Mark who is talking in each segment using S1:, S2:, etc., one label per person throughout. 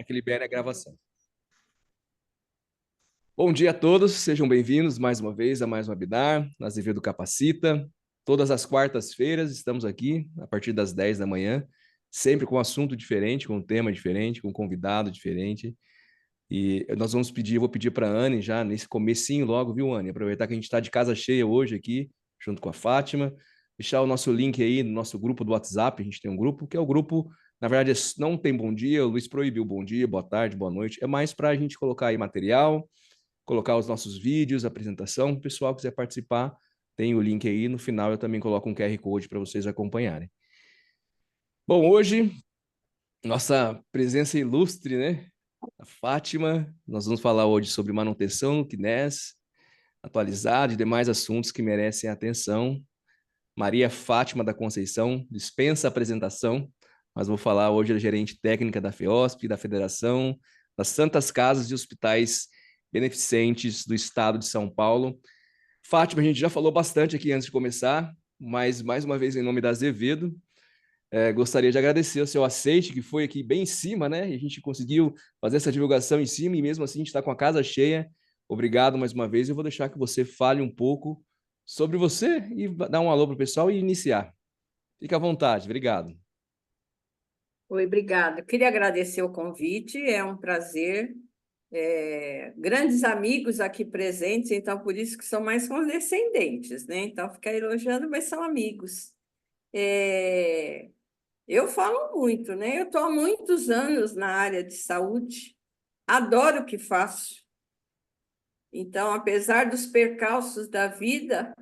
S1: para que libere a gravação. Bom dia a todos, sejam bem-vindos mais uma vez a mais um webinar na Azevedo Capacita. Todas as quartas-feiras estamos aqui a partir das 10 da manhã, sempre com um assunto diferente, com um tema diferente, com um convidado diferente. E nós vamos pedir, eu vou pedir para a Anne já nesse comecinho logo, viu, Anne? Aproveitar que a gente está de casa cheia hoje aqui, junto com a Fátima, deixar o nosso link aí no nosso grupo do WhatsApp. A gente tem um grupo que é o grupo, na verdade, não tem bom dia, o Luiz proibiu bom dia, boa tarde, boa noite. É mais para a gente colocar aí material, colocar os nossos vídeos, apresentação. O pessoal quiser participar, tem o link aí. No final eu também coloco um QR Code para vocês acompanharem. Bom, hoje, nossa presença ilustre, né? A Fátima, nós vamos falar hoje sobre manutenção no KNES, atualizado e demais assuntos que merecem atenção. Maria Fátima da Conceição, dispensa a apresentação, mas vou falar hoje da gerente técnica da FEOSP, da Federação das Santas Casas e Hospitais Beneficentes do Estado de São Paulo. Fátima, a gente já falou bastante aqui antes de começar, mas mais uma vez em nome da Azevedo, gostaria de agradecer o seu aceite, que foi aqui bem em cima, né? E a gente conseguiu fazer essa divulgação em cima e mesmo assim a gente está com a casa cheia. Obrigado mais uma vez. Eu vou deixar que você fale um pouco sobre você e dar um alô para o pessoal e iniciar. Fique à vontade. Obrigado.
S2: Oi, obrigada. Queria agradecer o convite, é um prazer. Grandes amigos aqui presentes, então por isso que são mais condescendentes, né? Então ficar elogiando, mas são amigos. Eu falo muito, né? Eu estou há muitos anos na área de saúde, adoro o que faço. Então, apesar dos percalços da vida,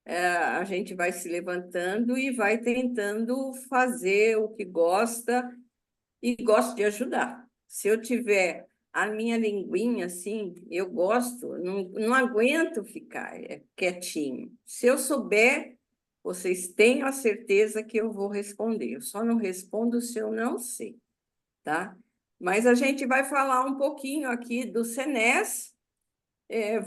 S2: a gente vai se levantando e vai tentando fazer o que gosta e gosto de ajudar. Se eu tiver a minha linguinha assim, eu gosto, não aguento ficar quietinho. Se eu souber, vocês tenham a certeza que eu vou responder. Eu só não respondo se eu não sei, tá? Mas a gente vai falar um pouquinho aqui do SENES.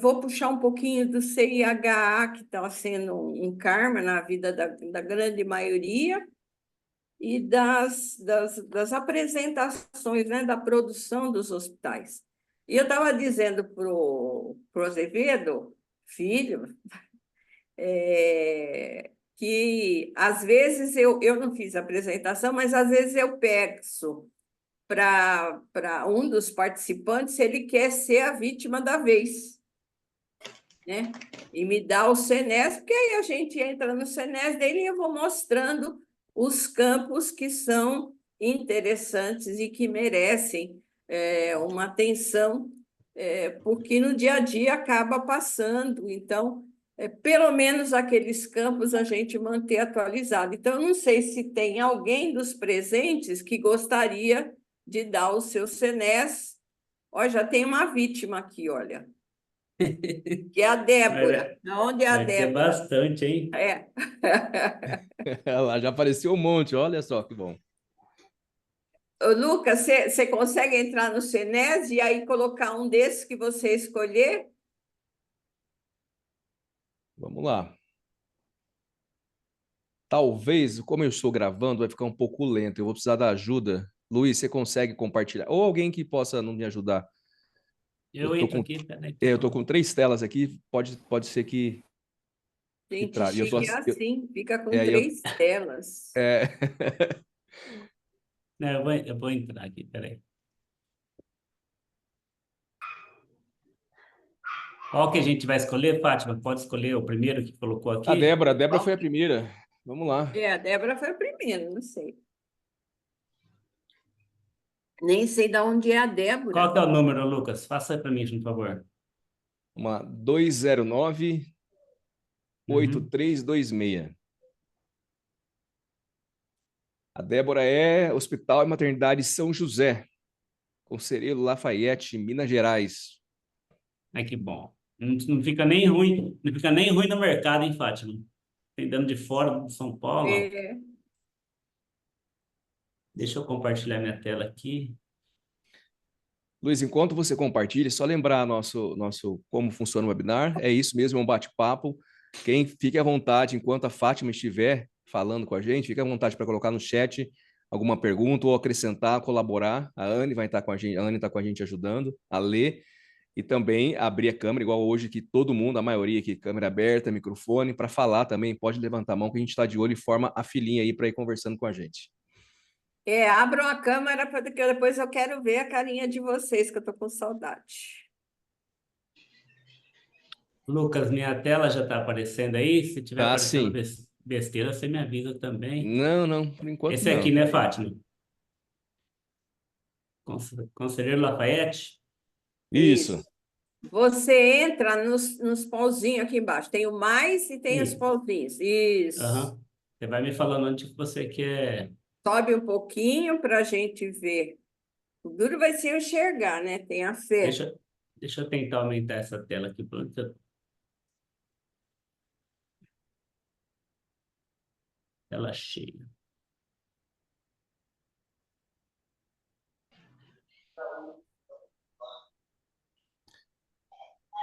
S2: Vou puxar um pouquinho do CIHA, que está sendo um karma na vida da grande maioria, e das apresentações, né, da produção dos hospitais. E eu estava dizendo para o Azevedo, filho, que às vezes eu não fiz a apresentação, mas às vezes eu peço para um dos participantes se ele quer ser a vítima da vez, né? E me dá o SENES, porque aí a gente entra no SENES dele e eu vou mostrando os campos que são interessantes e que merecem uma atenção, porque no dia a dia acaba passando. Então, pelo menos aqueles campos a gente manter atualizado. Então, eu não sei se tem alguém dos presentes que gostaria de dar o seu SENES. Ó, já tem uma vítima aqui, olha. Que é a Débora. Onde é a
S3: Vai ter
S2: Débora?
S3: bastante, hein?
S1: Ela já apareceu um monte, olha só que bom.
S2: Ô, Lucas, você consegue entrar no SENES e aí colocar um desses que você escolher?
S1: Vamos lá. Talvez, como eu estou gravando, vai ficar um pouco lento. Eu vou precisar da ajuda. Luiz, você consegue compartilhar? Ou alguém que possa não me ajudar?
S3: Eu entro aqui, peraí.
S1: Eu tô com 3 telas aqui. Pode ser que
S2: Gente,
S1: trave.
S2: chique é assim, fica com
S1: aí eu,
S2: 3 telas.
S3: Não, eu vou entrar aqui, peraí. Qual que a gente vai escolher, Fátima? Pode escolher o primeiro que colocou aqui?
S1: A Débora foi a primeira. Vamos lá.
S2: A Débora foi a primeira, não sei. Nem sei de onde é a Débora.
S3: Qual que é o número, Lucas? Faça para mim, por favor.
S1: Uma 209-8326. A Débora é Hospital e Maternidade São José, Conselheiro Lafayette, Minas Gerais.
S3: Ai, que bom. Não fica nem ruim, não fica nem ruim no mercado, hein, Fátima? Tem dando de fora de São Paulo. Deixa eu compartilhar minha tela aqui.
S1: Luiz, enquanto você compartilha, só lembrar nosso como funciona o webinar. É isso mesmo, é um bate-papo. Quem fique à vontade, enquanto a Fátima estiver falando com a gente, fique à vontade para colocar no chat alguma pergunta ou acrescentar, colaborar, a Anne vai estar com a gente, a Anne está com a gente ajudando a ler e também abrir a câmera, igual hoje que todo mundo, a maioria aqui, câmera aberta, microfone, para falar também, pode levantar a mão que a gente está de olho e forma a filinha aí para ir conversando com a gente.
S2: Abram a câmera para que depois eu quero ver a carinha de vocês, que eu estou com saudade.
S3: Lucas, minha tela já está aparecendo aí. Se tiver
S1: Tá,
S3: aparecendo
S1: sim.
S3: besteira, você me avisa também.
S1: Não, não, por enquanto
S3: Esse
S1: não.
S3: aqui, né, Fátima? Conselheiro Lafayette?
S1: Isso.
S2: Você entra nos pauzinhos aqui embaixo. Tem o mais e tem os
S3: Isso.
S2: pauzinhos. Isso.
S3: Aham. Você vai me falando onde que você quer.
S2: Sobe um pouquinho para a gente ver. O duro vai ser eu enxergar, né? Tem a fé.
S3: Deixa eu tentar aumentar essa tela aqui. Pronto. Tela cheia.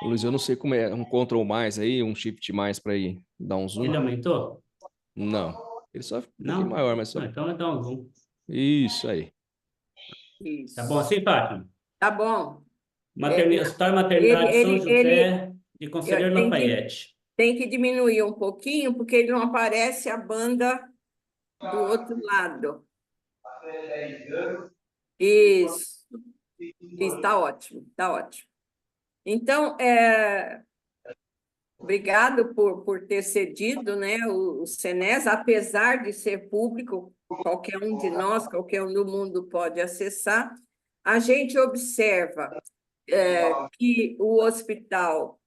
S1: Luiz, eu não sei como é, um Ctrl mais aí, um Shift mais para ir dar um zoom.
S3: Ele aumentou?
S1: Não. Ele só fica um pouquinho
S3: Não?
S1: maior, mas só.
S3: Ah, então vai dar um zoom.
S1: Isso aí.
S2: Isso.
S3: Tá bom assim, Fátima?
S2: Tá bom.
S3: Hospital Maternidade São José de Conselheiro
S2: tem
S3: Lafayette.
S2: tem que diminuir um pouquinho, porque ele não aparece a banda do outro lado. Isso. Está ótimo, está ótimo. Então, obrigado por ter cedido, né, o SENES, apesar de ser público, qualquer um de nós, qualquer um do mundo pode acessar. A gente observa que o hospital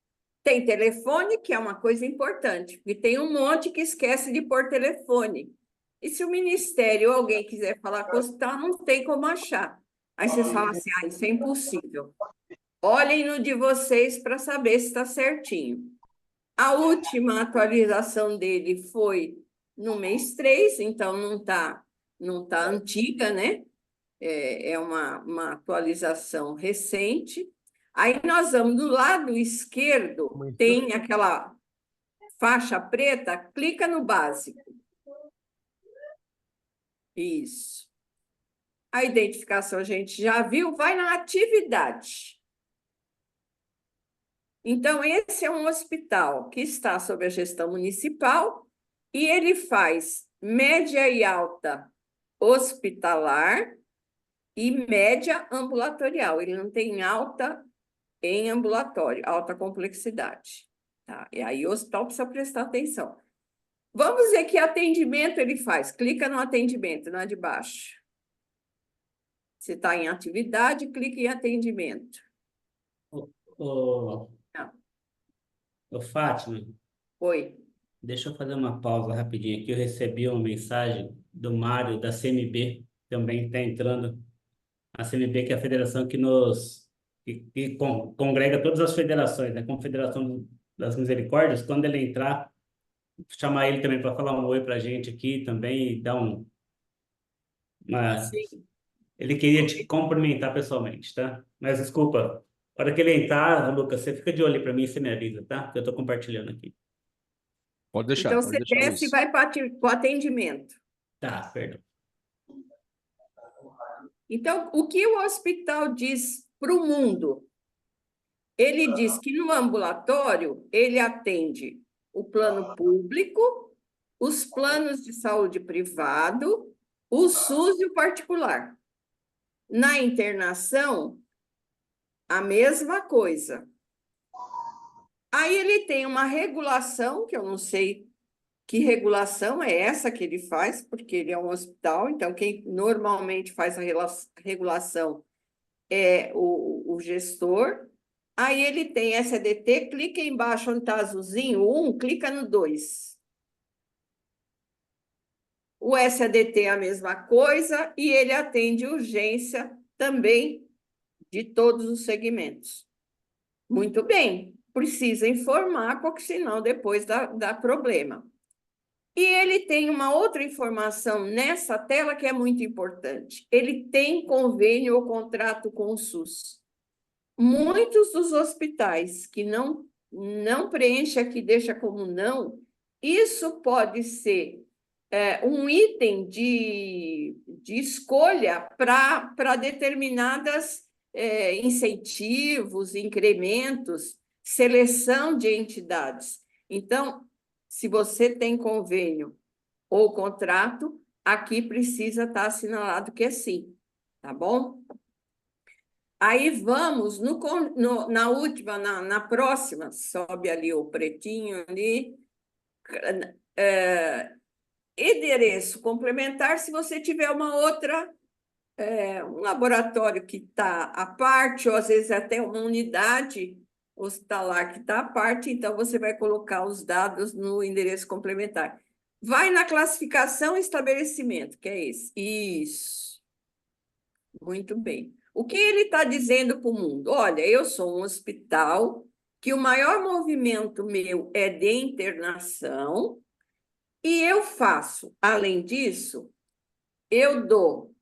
S2: tem telefone, que é uma coisa importante, porque tem um monte que esquece de pôr telefone. E se o ministério ou alguém quiser falar com o hospital, não tem como achar. Aí vocês falam assim, isso é impossível. Olhem no de vocês para saber se está certinho. A última atualização dele foi no mês 3, então não tá antiga, né? É uma atualização recente. Aí nós vamos do lado esquerdo, tem aquela faixa preta, clica no básico. Isso. A identificação a gente já viu, vai na atividade. Então, esse é um hospital que está sob a gestão municipal e ele faz média e alta hospitalar e média ambulatorial. Ele não tem alta em ambulatório, alta complexidade. Tá? E aí o hospital precisa prestar atenção. Vamos ver que atendimento ele faz. Clica no atendimento, na de baixo. Se está em atividade, clica em atendimento.
S3: Ô, Fátima,
S2: Oi.
S3: deixa eu fazer uma pausa rapidinho aqui. Eu recebi uma mensagem do Mário, da CMB, também está entrando. A CMB, que é a federação que congrega todas as federações, né? Confederação das Misericórdias. Quando ele entrar, chamar ele também para falar um oi para a gente aqui também e dar uma...
S2: Sim.
S3: Ele queria te cumprimentar pessoalmente, tá? Mas desculpa, na hora que ele entrar, Lucas, você fica de olho para mim e você me avisa, tá? Porque eu estou compartilhando aqui.
S1: Pode deixar,
S2: Então,
S1: pode
S2: você
S1: deixar,
S2: desce e
S1: Luiz.
S2: vai para o atendimento.
S3: Tá, perdão.
S2: Então, o que o hospital diz para o mundo? Ele diz que no ambulatório ele atende o plano público, os planos de saúde privado, o SUS e o particular. Na internação, a mesma coisa. Aí ele tem uma regulação, que eu não sei que regulação é essa que ele faz, porque ele é um hospital, então quem normalmente faz a regulação é o gestor. Aí ele tem SADT, clica embaixo onde está azulzinho, 1, clica no 2. O SADT é a mesma coisa e ele atende urgência também de todos os segmentos. Muito bem, precisa informar, porque senão depois dá problema. E ele tem uma outra informação nessa tela que é muito importante. Ele tem convênio ou contrato com o SUS. Muitos dos hospitais que não preenche aqui, deixa como não, isso pode ser um item de escolha para determinadas incentivos, incrementos, seleção de entidades. Então, se você tem convênio ou contrato, aqui precisa estar assinalado que é sim, tá bom? Aí vamos na última, na próxima, sobe ali o pretinho ali. Endereço complementar, se você tiver uma outra, um laboratório que está à parte, ou às vezes até uma unidade hospitalar que está à parte, então você vai colocar os dados no endereço complementar. Vai na classificação e estabelecimento, que é esse. Isso. Muito bem. O que ele está dizendo para o mundo? Olha, eu sou um hospital que o maior movimento meu é de internação e eu faço, além disso, eu dou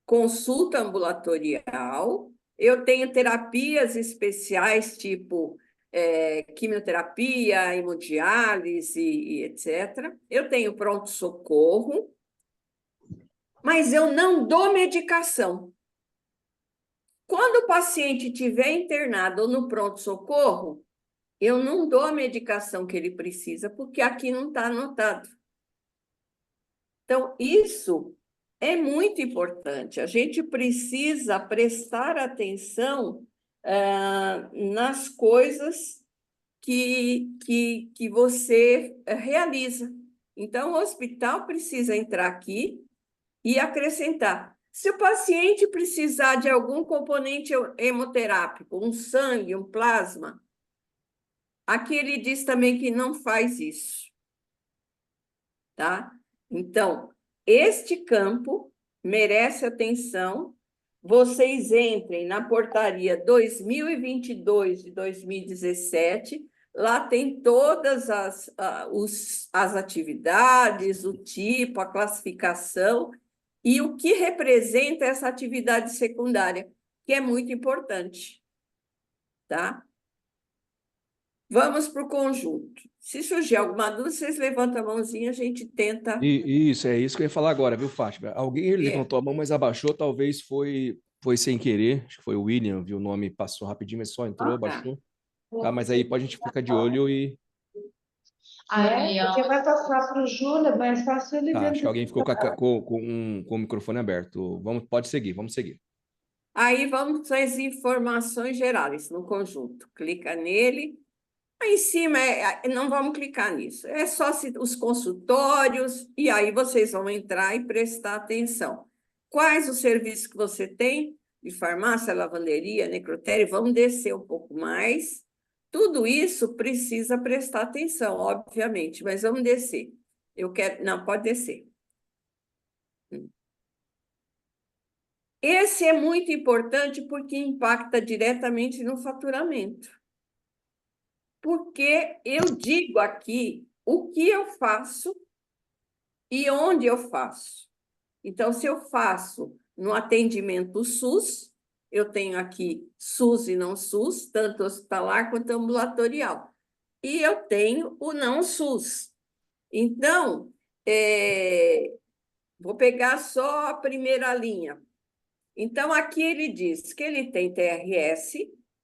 S2: consulta ambulatorial, eu tenho terapias especiais, tipo quimioterapia, hemodiálise, e etc. Eu tenho pronto-socorro, mas eu não dou medicação. Quando o paciente estiver internado ou no pronto-socorro, eu não dou a medicação que ele precisa, porque aqui não está anotado. Então, isso é muito importante. A gente precisa prestar atenção nas coisas que você realiza. Então, o hospital precisa entrar aqui e acrescentar. Se o paciente precisar de algum componente hemoterápico, um sangue, um plasma, aqui ele diz também que não faz isso, tá? Então, este campo merece atenção. Vocês entrem na portaria 2022 de 2017, lá tem todas as atividades, o tipo, a classificação e o que representa essa atividade secundária, que é muito importante, tá? Vamos para o conjunto. Se surgir alguma dúvida, vocês levantam a mãozinha, a gente tenta.
S1: Isso, é isso que eu ia falar agora, viu, Fátima? Alguém levantou a mão, mas abaixou, talvez foi sem querer. Acho que foi o William, viu o nome, passou rapidinho, mas só entrou,
S2: Tá.
S1: abaixou. Tá, mas aí pode a gente ficar de olho e.
S4: Porque vai passar para o Júlio, é mais fácil ele
S1: Tá, acho que alguém ficou
S4: identificar.
S1: com o microfone aberto. Pode seguir, vamos seguir.
S2: Aí vamos para as informações gerais no conjunto. Clica nele. Aí em cima, não vamos clicar nisso. É só os consultórios, e aí vocês vão entrar e prestar atenção. Quais os serviços que você tem? De farmácia, lavanderia, necrotério, vamos descer um pouco mais. Tudo isso precisa prestar atenção, obviamente, mas vamos descer. Eu quero. Não, pode descer. Esse é muito importante porque impacta diretamente no faturamento. Porque eu digo aqui o que eu faço e onde eu faço. Então, se eu faço no atendimento SUS, eu tenho aqui SUS e não SUS, tanto hospitalar quanto ambulatorial. E eu tenho o não SUS. Então, vou pegar só a primeira linha. Então, aqui ele diz que ele tem TRS,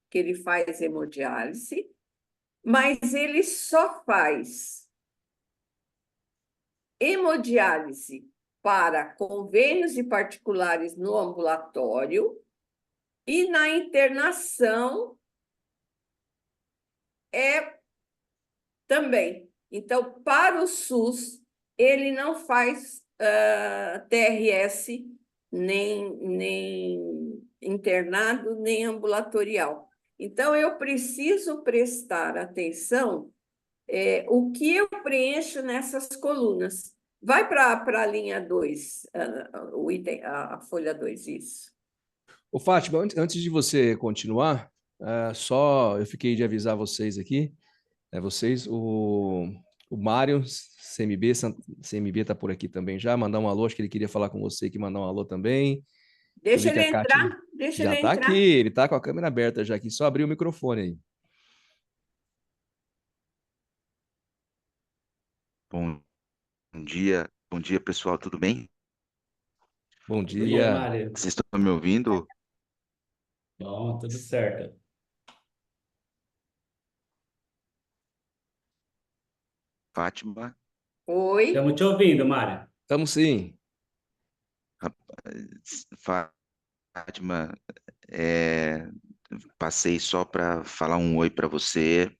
S2: que ele faz hemodiálise, mas ele só faz hemodiálise para convênios de particulares no ambulatório e na internação também. Então, para o SUS, ele não faz TRS nem internado, nem ambulatorial. Então, eu preciso prestar atenção o que eu preencho nessas colunas. Vai para a linha 2, o item, a folha 2, isso.
S1: Ô, Fátima, antes de você continuar, só eu fiquei de avisar vocês aqui, o Mário, CMB está por aqui também já, mandar um alô, acho que ele queria falar com você, que mandar um alô também.
S2: Deixa ele entrar, deixa
S1: já
S2: ele
S1: está
S2: entrar.
S1: aqui, ele está com a câmera aberta já aqui, só abrir o microfone aí.
S5: Bom Bom dia, pessoal, tudo bem?
S1: Bom
S3: Bom dia,
S1: dia.
S3: Mário.
S5: Vocês estão me ouvindo?
S3: Bom, tudo certo.
S5: Fátima,
S2: Oi,
S3: Estamos te ouvindo, Mário.
S1: Estamos sim.
S5: Fátima, é, passei só para falar um oi para você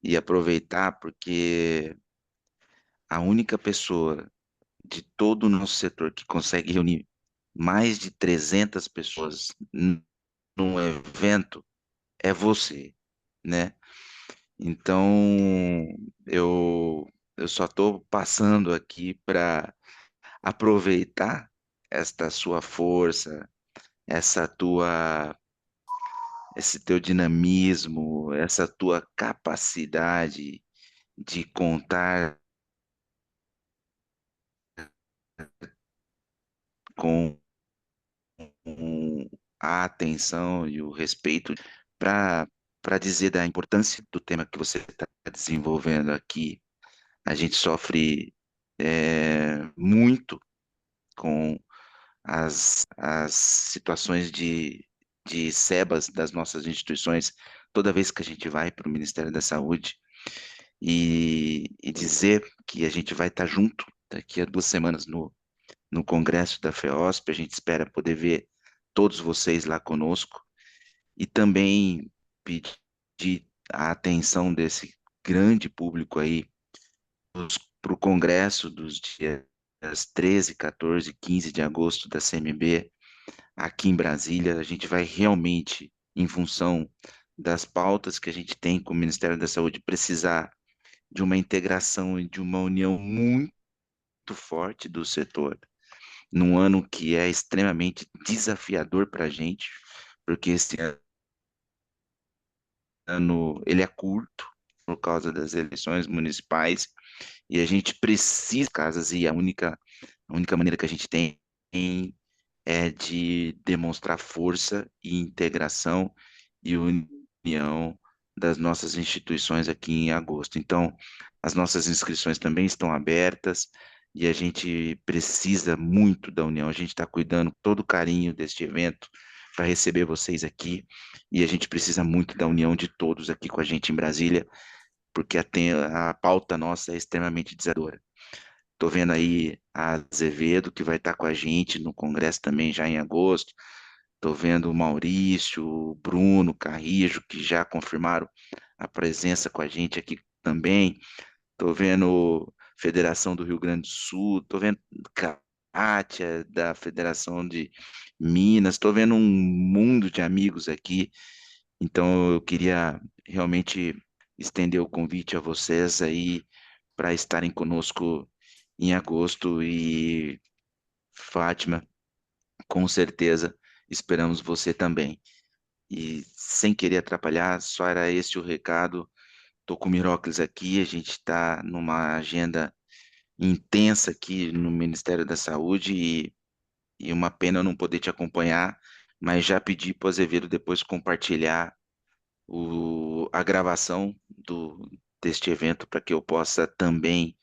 S5: e aproveitar porque a única pessoa de todo o nosso setor que consegue reunir mais de 300 pessoas num evento é você, né? Então, eu, eu só estou passando aqui para aproveitar esta sua força, essa tua, esse teu dinamismo, essa tua capacidade de contar com a atenção e o respeito para dizer da importância do tema que você está desenvolvendo aqui. A gente sofre muito com as situações de SEBAS das nossas instituições toda vez que a gente vai para o Ministério da Saúde e dizer que a gente vai estar junto daqui a 2 semanas no Congresso da FEOSP. A gente espera poder ver todos vocês lá conosco e também pedir a atenção desse grande público aí para o Congresso dos dias 13, 14 e 15 de agosto da CMB, aqui em Brasília. A gente vai realmente, em função das pautas que a gente tem com o Ministério da Saúde, precisar de uma integração e de uma união muito forte do setor, num ano que é extremamente desafiador para a gente, porque esse ano ele é curto por causa das eleições municipais e a gente precisa casas e a única maneira que a gente tem é de demonstrar força e integração e união das nossas instituições aqui em agosto. Então, as nossas inscrições também estão abertas e a gente precisa muito da união. A gente está cuidando com todo o carinho deste evento para receber vocês aqui e a gente precisa muito da união de todos aqui com a gente em Brasília, porque a pauta nossa é extremamente desafiadora. Estou vendo aí a Azevedo, que vai estar com a gente no Congresso também já em agosto. Estou vendo o Maurício, o Bruno, o Carrijo, que já confirmaram a presença com a gente aqui também. Estou vendo Federação do Rio Grande do Sul, estou vendo Kátia, da Federação de Minas, estou vendo um mundo de amigos aqui. Então eu queria realmente estender o convite a vocês aí para estarem conosco em agosto e Fátima, com certeza esperamos você também. E sem querer atrapalhar, só era esse o recado. Estou com o Mirócles aqui, a gente está numa agenda intensa aqui no Ministério da Saúde e uma pena eu não poder te acompanhar, mas já pedi para o Azevedo depois compartilhar a gravação deste evento para que eu possa também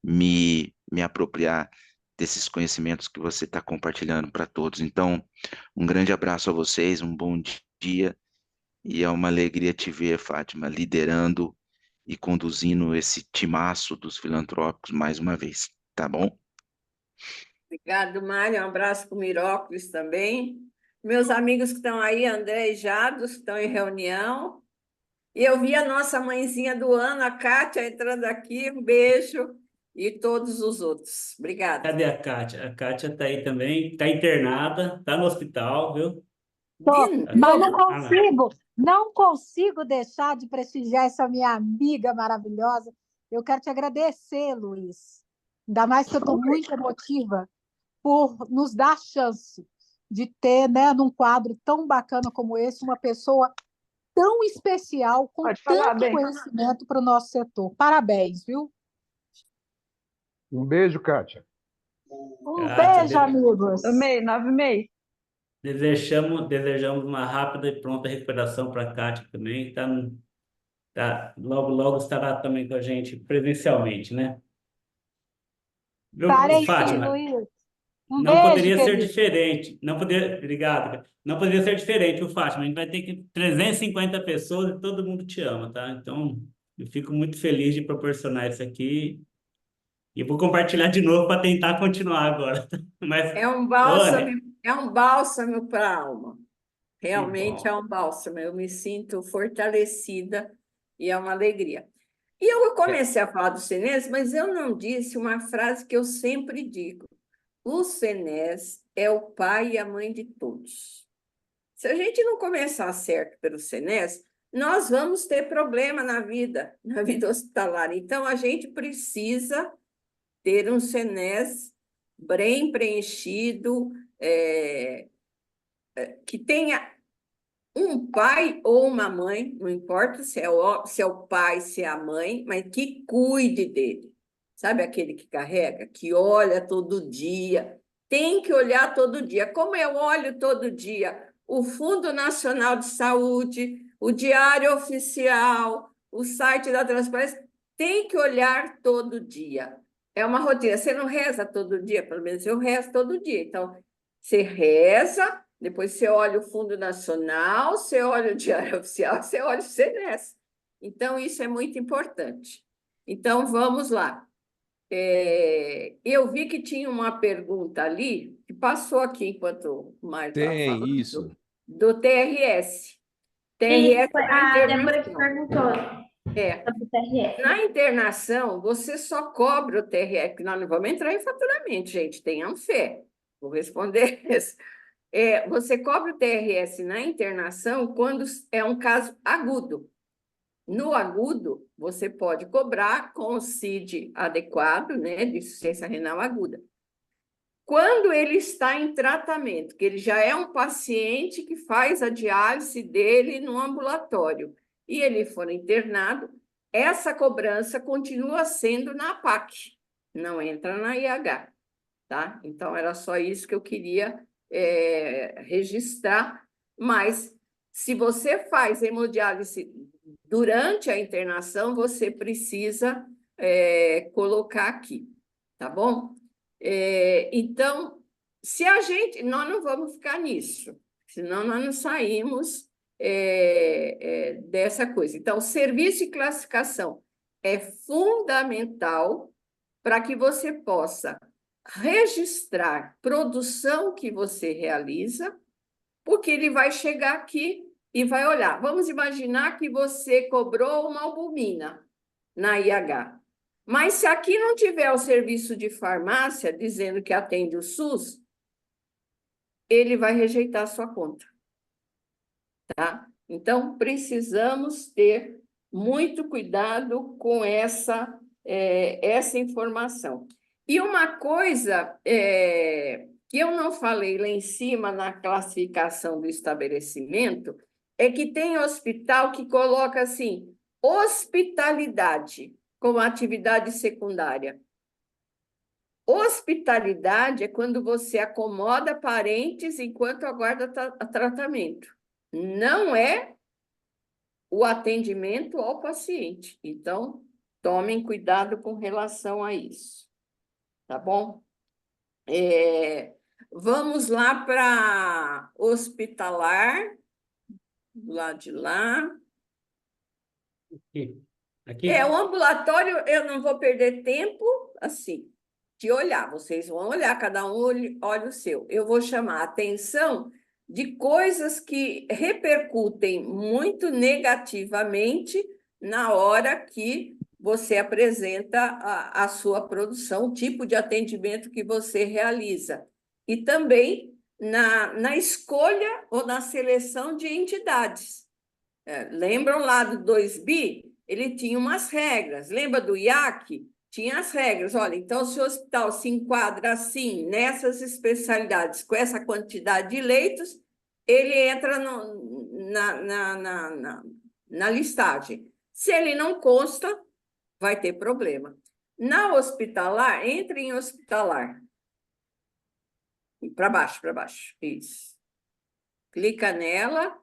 S5: me apropriar desses conhecimentos que você está compartilhando para todos. Então, um grande abraço a vocês, um bom dia e é uma alegria te ver, Fátima, liderando e conduzindo esse timaço dos filantrópicos mais uma vez, tá bom?
S2: obrigado, Mário. Um abraço para o Miróclis também. Meus amigos que estão aí, André e Jados, que estão em reunião. E eu vi a nossa mãezinha do ano, a Kátia, entrando aqui. Um beijo. E todos os outros. Obrigada.
S3: Cadê a Kátia? A Kátia está aí também, está internada, está no hospital, viu?
S4: Tô,
S2: De
S4: mas
S2: novo.
S3: Lá.
S4: não consigo deixar de prestigiar essa minha amiga maravilhosa. Eu quero te agradecer, Luiz. Ainda mais que eu estou muito emotiva por nos dar a chance de ter, né, num quadro tão bacana como esse, uma pessoa tão especial, com
S6: Pode falar,
S4: tanto
S6: bem.
S4: conhecimento para o nosso setor. Parabéns, viu?
S7: Um beijo, Kátia.
S4: Um
S3: Kátia,
S4: beijo, amigos.
S6: 9,5.
S3: desejamos uma rápida e pronta recuperação para a Kátia também. Logo, logo estará também com a gente presencialmente, né? Viu,
S4: Estarei sim,
S3: Fátima?
S4: Luiz. Um
S3: Não
S4: beijo,
S3: poderia ser
S4: querido.
S3: diferente. Não poderia, obrigado, cara. Não poderia ser diferente, o Fátima. A gente vai ter que 350 pessoas e todo mundo te ama, tá? Então, eu fico muito feliz de proporcionar isso aqui e vou compartilhar de novo para tentar continuar agora. Mas, olha,
S2: É um bálsamo para a alma.
S3: que
S2: Realmente é
S3: bom.
S2: um bálsamo. Eu me sinto fortalecida e é uma alegria. E eu
S3: É,
S2: comecei a falar do Senés, mas eu não disse uma frase que eu sempre digo. O Senés é o pai e a mãe de todos. Se a gente não começar certo pelo Senés, nós vamos ter problema na vida hospitalar. Então, a gente precisa ter um Senés bem preenchido, que tenha um pai ou uma mãe, não importa se é o pai, se é a mãe, mas que cuide dele. Sabe aquele que carrega, que olha todo dia? Tem que olhar todo dia. Como eu olho todo dia o Fundo Nacional de Saúde, o Diário Oficial, o site da Transparência, tem que olhar todo dia. É uma rotina. Você não reza todo dia, pelo menos eu rezo todo dia. Então, você reza, depois você olha o Fundo Nacional, você olha o Diário Oficial, você olha o CNES. Então, isso é muito importante. Então, vamos lá. Eu vi que tinha uma pergunta ali, que passou aqui enquanto o Mário estava
S1: Tem
S2: falando,
S1: isso.
S2: do TRS.
S6: Isso,
S2: TRS
S6: foi
S2: na
S6: a Débora que
S2: internação.
S6: perguntou
S2: É.
S6: sobre o TRS.
S2: Na internação, você só cobra o TRS, porque nós não vamos entrar em faturamento, gente, tenham fé. Vou responder isso. Você cobra o TRS na internação quando é um caso agudo. No agudo, você pode cobrar com o CID adequado, né, de insuficiência renal aguda. Quando ele está em tratamento, que ele já é um paciente que faz a diálise dele no ambulatório, e ele for internado, essa cobrança continua sendo na APAC, não entra na IH, tá? Então, era só isso que eu queria registrar, mas se você faz hemodiálise durante a internação, você precisa colocar aqui, tá bom? Então, se a gente... Nós não vamos ficar nisso, senão nós não saímos dessa coisa. Então, serviço e classificação é fundamental para que você possa registrar produção que você realiza, porque ele vai chegar aqui e vai olhar. Vamos imaginar que você cobrou uma albumina na IH. Mas se aqui não tiver o serviço de farmácia dizendo que atende o SUS, ele vai rejeitar a sua conta, tá? Então, precisamos ter muito cuidado com essa informação. E uma coisa que eu não falei lá em cima na classificação do estabelecimento é que tem hospital que coloca assim, hospitalidade como atividade secundária. Hospitalidade é quando você acomoda parentes enquanto aguarda tratamento. Não é o atendimento ao paciente. Então, tomem cuidado com relação a isso. Tá bom? Vamos lá para hospitalar, do lado de lá.
S3: aqui.
S2: O ambulatório, eu não vou perder tempo, assim, de olhar. Vocês vão olhar, cada um olha o seu. Eu vou chamar a atenção de coisas que repercutem muito negativamente na hora que você apresenta a sua produção, o tipo de atendimento que você realiza. E também na escolha ou na seleção de entidades. Lembram lá do 2B? Ele tinha umas regras. Lembra do IAC? Tinha as regras. Olha, então, se o hospital se enquadra assim, nessas especialidades, com essa quantidade de leitos, ele entra na listagem. Se ele não consta, vai ter problema. Na hospitalar, entre em hospitalar. Para baixo. Isso. Clica nela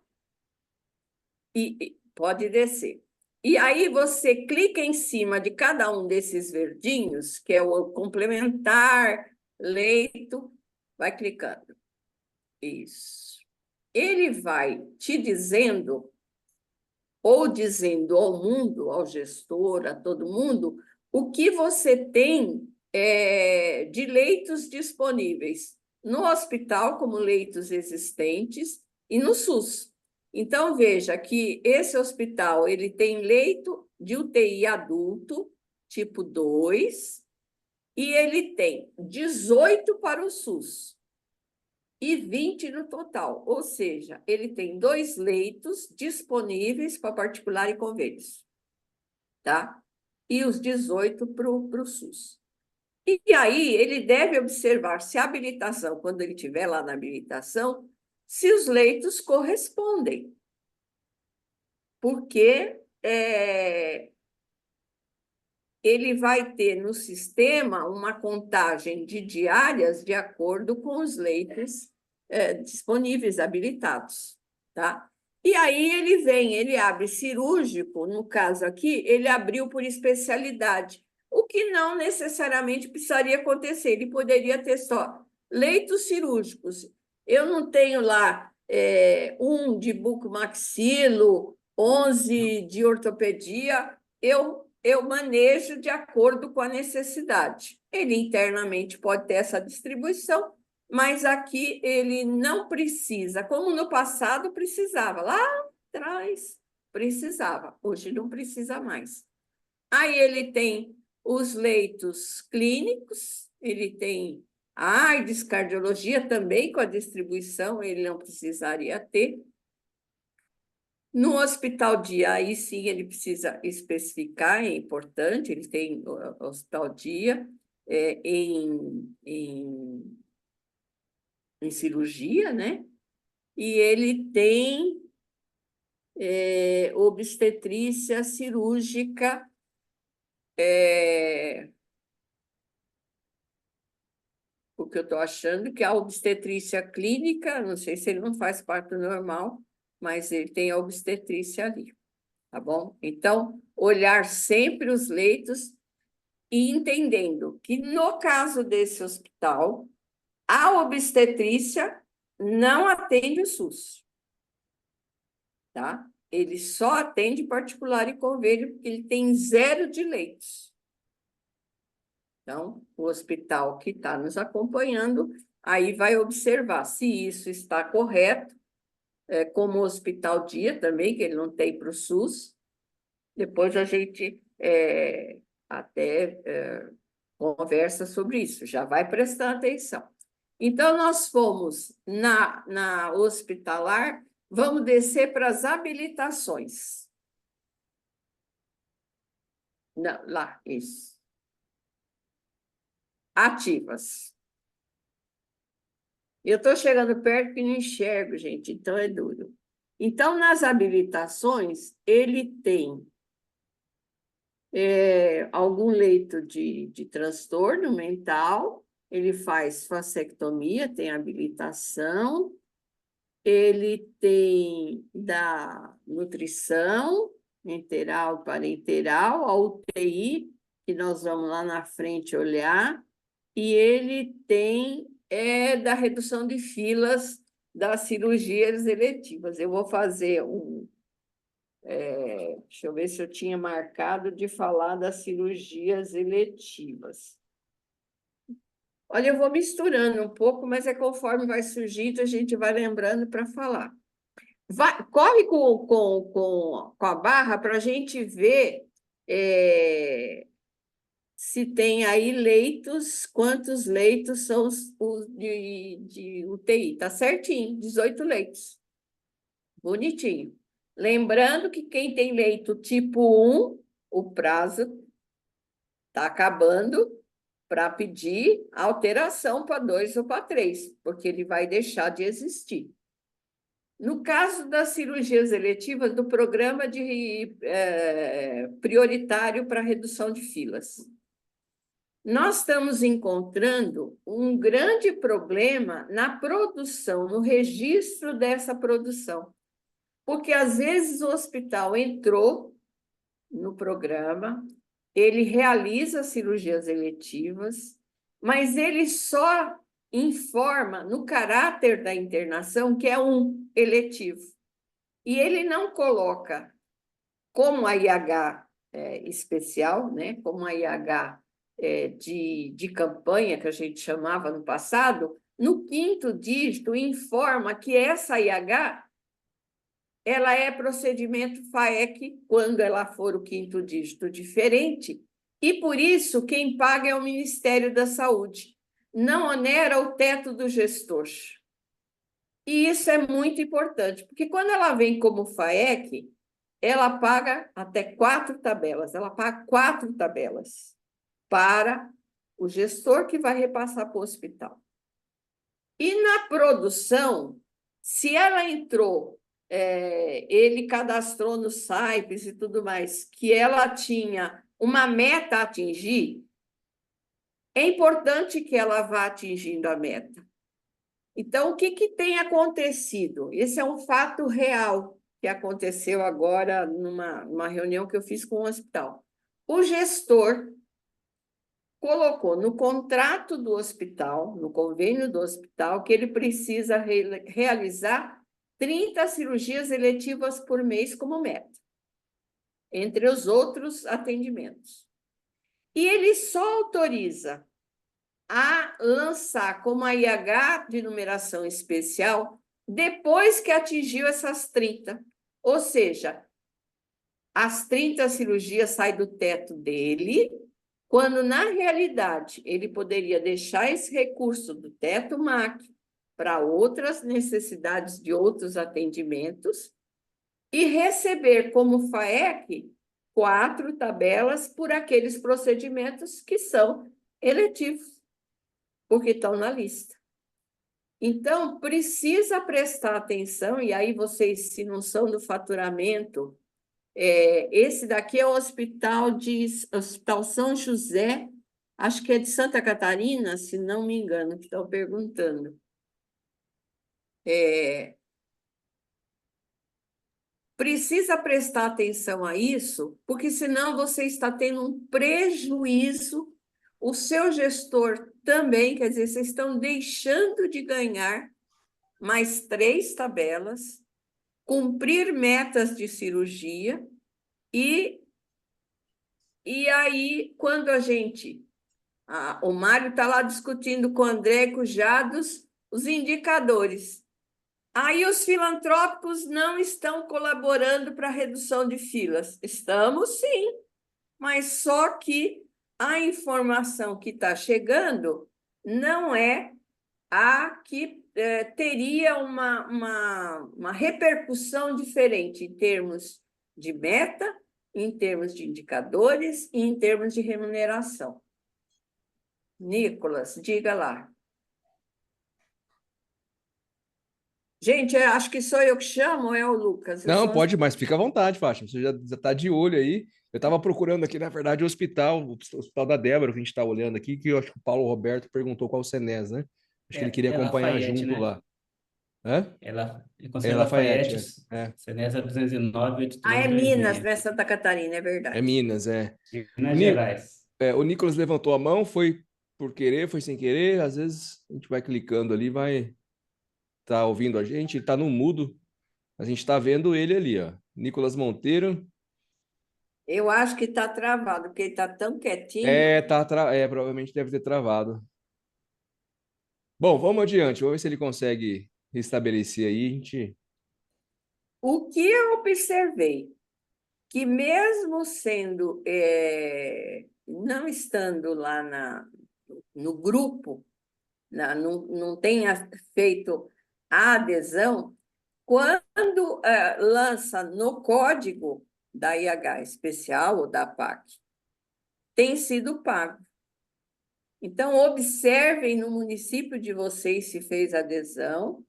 S2: e pode descer. E aí você clica em cima de cada um desses verdinhos, que é o complementar, leito, vai clicando. Isso. Ele vai te dizendo, ou dizendo ao mundo, ao gestor, a todo mundo, o que você tem de leitos disponíveis no hospital, como leitos existentes, e no SUS. Então, veja que esse hospital ele tem leito de UTI adulto, tipo 2, e ele tem 18 para o SUS e 20 no total. Ou seja, ele tem 2 leitos disponíveis para particular e convênios, tá? E os 18 para o SUS. E aí ele deve observar se a habilitação, quando ele estiver lá na habilitação, se os leitos correspondem. Porque ele vai ter no sistema uma contagem de diárias de acordo com os leitos disponíveis, habilitados, tá? E aí ele abre cirúrgico, no caso aqui, ele abriu por especialidade, o que não necessariamente precisaria acontecer, ele poderia ter só leitos cirúrgicos. Eu não tenho lá um de bucomaxilo, 11 de ortopedia, eu manejo de acordo com a necessidade. Ele internamente pode ter essa distribuição, mas aqui ele não precisa, como no passado precisava, lá atrás precisava, hoje não precisa mais. Aí ele tem os leitos clínicos, ele tem a AIDS, cardiologia também, com a distribuição, ele não precisaria ter. No hospital dia, aí sim ele precisa especificar, é importante, ele tem o hospital dia em cirurgia, né? E ele tem obstetrícia cirúrgica, o que eu estou achando que a obstetrícia clínica, não sei se ele não faz parto normal, mas ele tem a obstetrícia ali, tá bom? Então, olhar sempre os leitos e entendendo que, no caso desse hospital, a obstetrícia não atende o SUS, tá? Ele só atende particular e convênio, porque ele tem 0 de leitos. Então, o hospital que está nos acompanhando, aí vai observar se isso está correto, como o hospital dia também, que ele não tem para o SUS. Depois a gente conversa sobre isso, já vai prestando atenção. Então, nós fomos na hospitalar, vamos descer para as habilitações. Não, lá, isso. Ativas. Eu estou chegando perto que não enxergo, gente, então é duro. Então, nas habilitações, ele tem algum leito de transtorno mental, ele faz vasectomia, tem habilitação, ele tem da nutrição, enteral, parenteral, a UTI, que nós vamos lá na frente olhar, e ele tem da redução de filas das cirurgias eletivas. Eu vou fazer deixa eu ver se eu tinha marcado de falar das cirurgias eletivas. Olha, eu vou misturando um pouco, mas conforme vai surgindo, a gente vai lembrando para falar. Corre com a barra para a gente ver se tem aí leitos, quantos leitos são os de UTI. Tá certinho, 18 leitos. Bonitinho. Lembrando que quem tem leito tipo 1, o prazo está acabando para pedir alteração para 2 ou para 3, porque ele vai deixar de existir. No caso das cirurgias eletivas, do programa prioritário para redução de filas, nós estamos encontrando um grande problema na produção, no registro dessa produção. Porque, às vezes, o hospital entrou no programa, ele realiza cirurgias eletivas, mas ele só informa no caráter da internação que é um eletivo. E ele não coloca como a IH especial, né? Como a IH de campanha, que a gente chamava no passado, no 5º dígito informa que essa IH ela é procedimento FAEC quando ela for o 5º dígito diferente, e por isso quem paga é o Ministério da Saúde, não onera o teto do gestor. E isso é muito importante, porque quando ela vem como FAEC, ela paga até 4 tabelas, ela paga 4 tabelas para o gestor que vai repassar para o hospital. E na produção, se ela entrou, ele cadastrou no SAIPES e tudo mais, que ela tinha uma meta a atingir, é importante que ela vá atingindo a meta. Então, o que tem acontecido? Esse é um fato real que aconteceu agora numa reunião que eu fiz com o hospital. O gestor colocou no contrato do hospital, no convênio do hospital, que ele precisa realizar 30 cirurgias eletivas por mês como meta, entre os outros atendimentos. E ele só autoriza a lançar como a IH de numeração especial depois que atingiu essas 30. Ou seja, as 30 cirurgias saem do teto dele, quando, na realidade, ele poderia deixar esse recurso do teto MAC para outras necessidades de outros atendimentos e receber como FAEC 4 tabelas por aqueles procedimentos que são eletivos, porque estão na lista. Então, precisa prestar atenção, e aí vocês, se não são do faturamento, esse daqui é o Hospital São José, acho que é de Santa Catarina, se não me engano, que estão perguntando. Precisa prestar atenção a isso, porque senão você está tendo um prejuízo, o seu gestor também, quer dizer, vocês estão deixando de ganhar mais 3 tabelas, cumprir metas de cirurgia, e aí, quando o Mário está lá discutindo com o André e com o Jados os indicadores. Aí os filantrópicos não estão colaborando para a redução de filas. Estamos, sim, mas só que a informação que está chegando não é a que teria uma repercussão diferente em termos de meta, em termos de indicadores e em termos de remuneração. Nicolas, diga lá. Gente, eu acho que sou eu que chamo ou é o Lucas?
S1: Não, pode, mas fica à vontade, Fátima. Você já está de olho aí. Eu estava procurando aqui, na verdade, o hospital da Débora, que a gente está olhando aqui, que eu acho que o Paulo Roberto perguntou qual o CENES, né? Acho que ele queria acompanhar
S3: Lafayette,
S1: junto
S3: né?
S1: lá. Hã?
S3: É Conselho
S1: Lafayette,
S3: Lafayette, CENESA 209, 83,
S2: é Minas, né? Santa Catarina, é verdade.
S1: É Minas, é.
S3: Minas Gerais.
S1: O Nicolas levantou a mão, foi por querer, foi sem querer. Às vezes a gente vai clicando ali, vai tá ouvindo a gente, ele tá no mudo. A gente está vendo ele ali, ó. Nicolas Monteiro.
S2: Eu acho que está travado, porque ele está tão quietinho.
S1: Provavelmente deve ter travado. Bom, vamos adiante. Vamos ver se ele consegue restabelecer aí.
S2: O que eu observei, que mesmo sendo, não estando lá no grupo, não tenha feito a adesão, quando lança no código da IH especial ou da PAC, tem sido pago. Então, observem no município de vocês se fez adesão.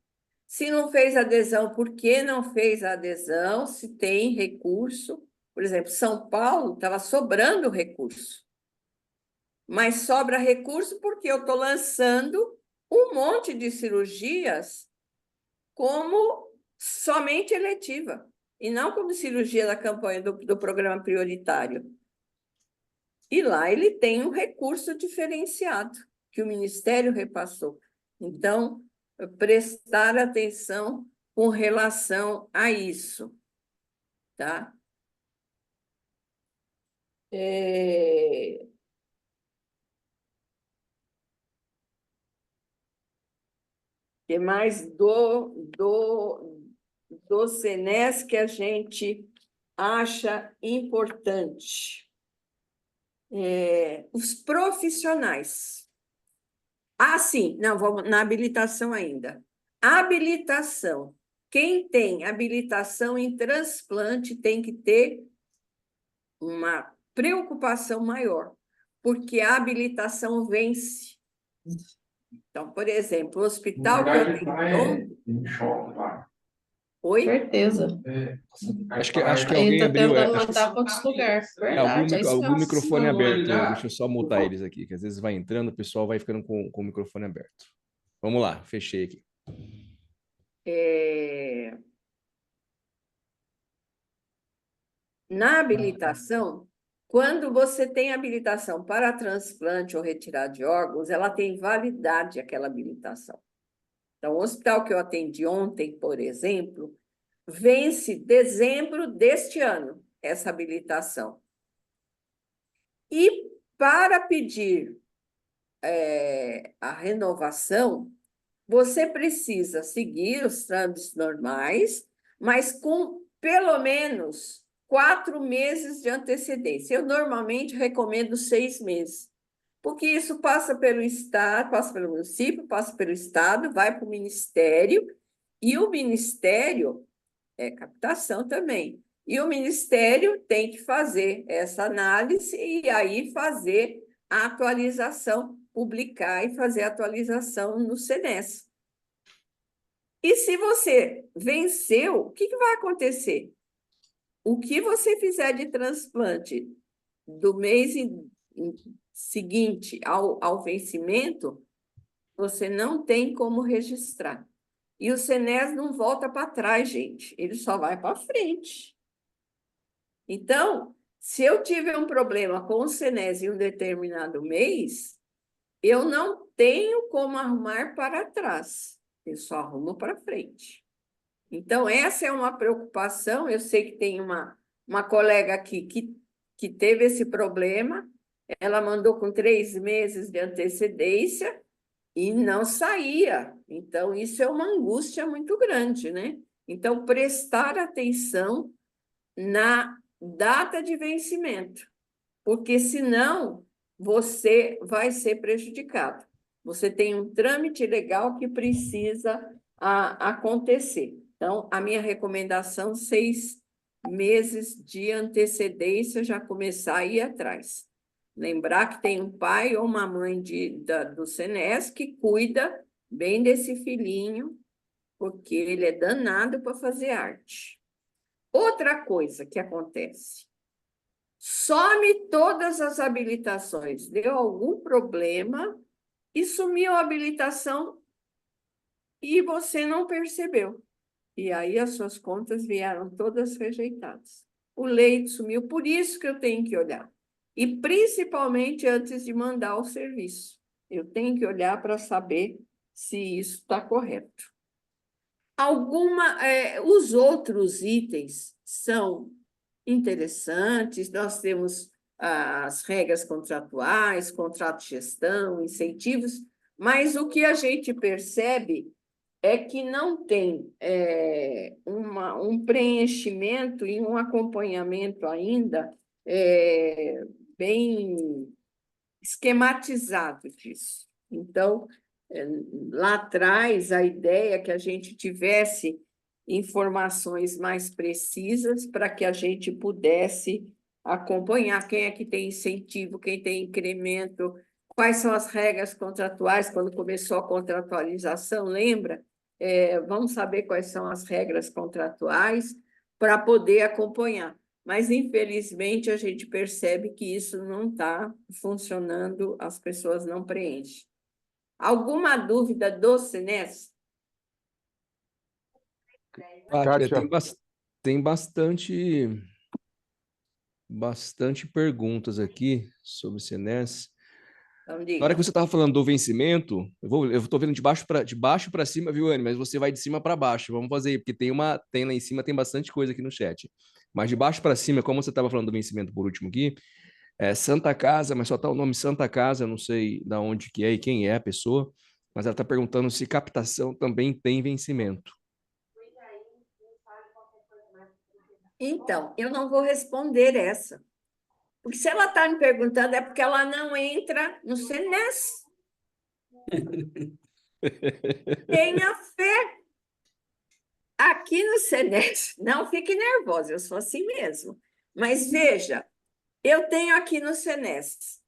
S2: Se não fez adesão, por que não fez a adesão? Se tem recurso. Por exemplo, São Paulo estava sobrando recurso. Mas sobra recurso porque eu estou lançando um monte de cirurgias como somente eletiva. e não como cirurgia da campanha do programa prioritário. E lá ele tem um recurso diferenciado que o Ministério repassou. Então, prestar atenção com relação a isso, tá? Que mais do SENES que a gente acha importante? Os profissionais. Ah, sim, não, vamos na habilitação ainda. Habilitação. Quem tem habilitação em transplante tem que ter uma preocupação maior, porque a habilitação vence. Então, por exemplo, o hospital que eu tenho... Oi?
S6: Certeza.
S1: Acho que
S6: Aí
S1: alguém
S6: tá
S1: abriu.
S6: tentando mandar para outros lugares. Verdade. É isso
S1: Algum
S6: mesmo.
S1: microfone aberto. Deixa eu só mutar eles aqui, que às vezes vai entrando, o pessoal vai ficando com o microfone aberto. Vamos lá, fechei aqui.
S2: Na habilitação, quando você tem habilitação para transplante ou retirada de órgãos, ela tem validade, aquela habilitação. Então, o hospital que eu atendi ontem, por exemplo, vence dezembro deste ano, essa habilitação. E para pedir a renovação, você precisa seguir os trâmites normais, mas com pelo menos 4 meses de antecedência. Eu normalmente recomendo 6 meses, porque isso passa pelo Estado, passa pelo município, passa pelo Estado, vai para o Ministério, e o Ministério é captação também. E o Ministério tem que fazer essa análise e aí fazer a atualização, publicar e fazer a atualização no SENES. E se você venceu, o que vai acontecer? O que você fizer de transplante do mês seguinte ao vencimento, você não tem como registrar. E o SENES não volta para trás, gente. Ele só vai para frente. Então, se eu tiver um problema com o SENES em um determinado mês, eu não tenho como arrumar para trás. Eu só arrumo para frente. Então, essa é uma preocupação. Eu sei que tem uma colega aqui que teve esse problema. Ela mandou com 3 meses de antecedência e não saía. Então, isso é uma angústia muito grande, né? Então, prestar atenção na data de vencimento, porque senão você vai ser prejudicado. Você tem um trâmite legal que precisa acontecer. Então, a minha recomendação, 6 meses de antecedência, já começar a ir atrás. Lembrar que tem um pai ou uma mãe do SENES que cuida bem desse filhinho, porque ele é danado para fazer arte. Outra coisa que acontece, some todas as habilitações, deu algum problema e sumiu a habilitação e você não percebeu. E aí as suas contas vieram todas rejeitadas. O leito sumiu, por isso que eu tenho que olhar. E principalmente antes de mandar o serviço. Eu tenho que olhar para saber se isso está correto. Os outros itens são interessantes, nós temos as regras contratuais, contrato de gestão, incentivos, mas o que a gente percebe é que não tem um preenchimento e um acompanhamento ainda bem esquematizado disso. Então, lá atrás, a ideia é que a gente tivesse informações mais precisas para que a gente pudesse acompanhar quem é que tem incentivo, quem tem incremento, quais são as regras contratuais, quando começou a contratualização, lembra? Vamos saber quais são as regras contratuais para poder acompanhar. Mas, infelizmente, a gente percebe que isso não está funcionando, as pessoas não preenchem. Alguma dúvida do SENES?
S1: Kátia, tem bastante perguntas aqui sobre o Senes.
S2: Então,
S1: Na
S2: diga.
S1: hora que você estava falando do vencimento, eu estou vendo de baixo para cima, viu, Anne? Mas você vai de cima para baixo. Vamos fazer aí, porque tem lá em cima, tem bastante coisa aqui no chat. Mas de baixo para cima, como você estava falando do vencimento por último aqui, é Santa Casa, mas só está o nome Santa Casa, eu não sei da onde que é e quem é a pessoa, mas ela está perguntando se captação também tem vencimento.
S2: Então, eu não vou responder essa. Porque se ela está me perguntando, é porque ela não entra no Senes. Tenha fé. Aqui no Senes, não fique nervosa, eu sou assim mesmo. Mas veja, eu tenho aqui no Senes,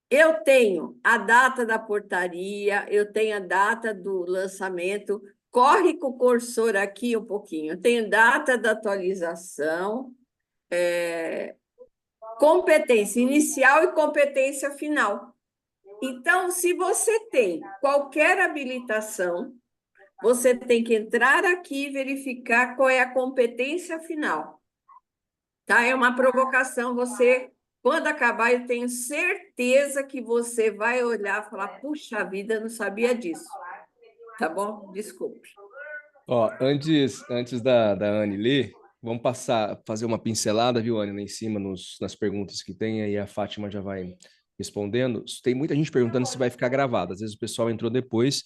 S2: eu tenho a data da portaria, eu tenho a data do lançamento, corre com o cursor aqui um pouquinho, eu tenho data da atualização, competência inicial e competência final. Então, se você tem qualquer habilitação, você tem que entrar aqui e verificar qual é a competência final. Tá? É uma provocação, você, quando acabar, eu tenho certeza que você vai olhar e falar, puxa vida, eu não sabia disso. Tá bom? Desculpe.
S1: Ó, antes da Anne ler, vamos fazer uma pincelada, viu, Anne, lá em cima nas perguntas que tem, aí a Fátima já vai respondendo. Tem muita gente perguntando se vai ficar gravado, às vezes o pessoal entrou depois.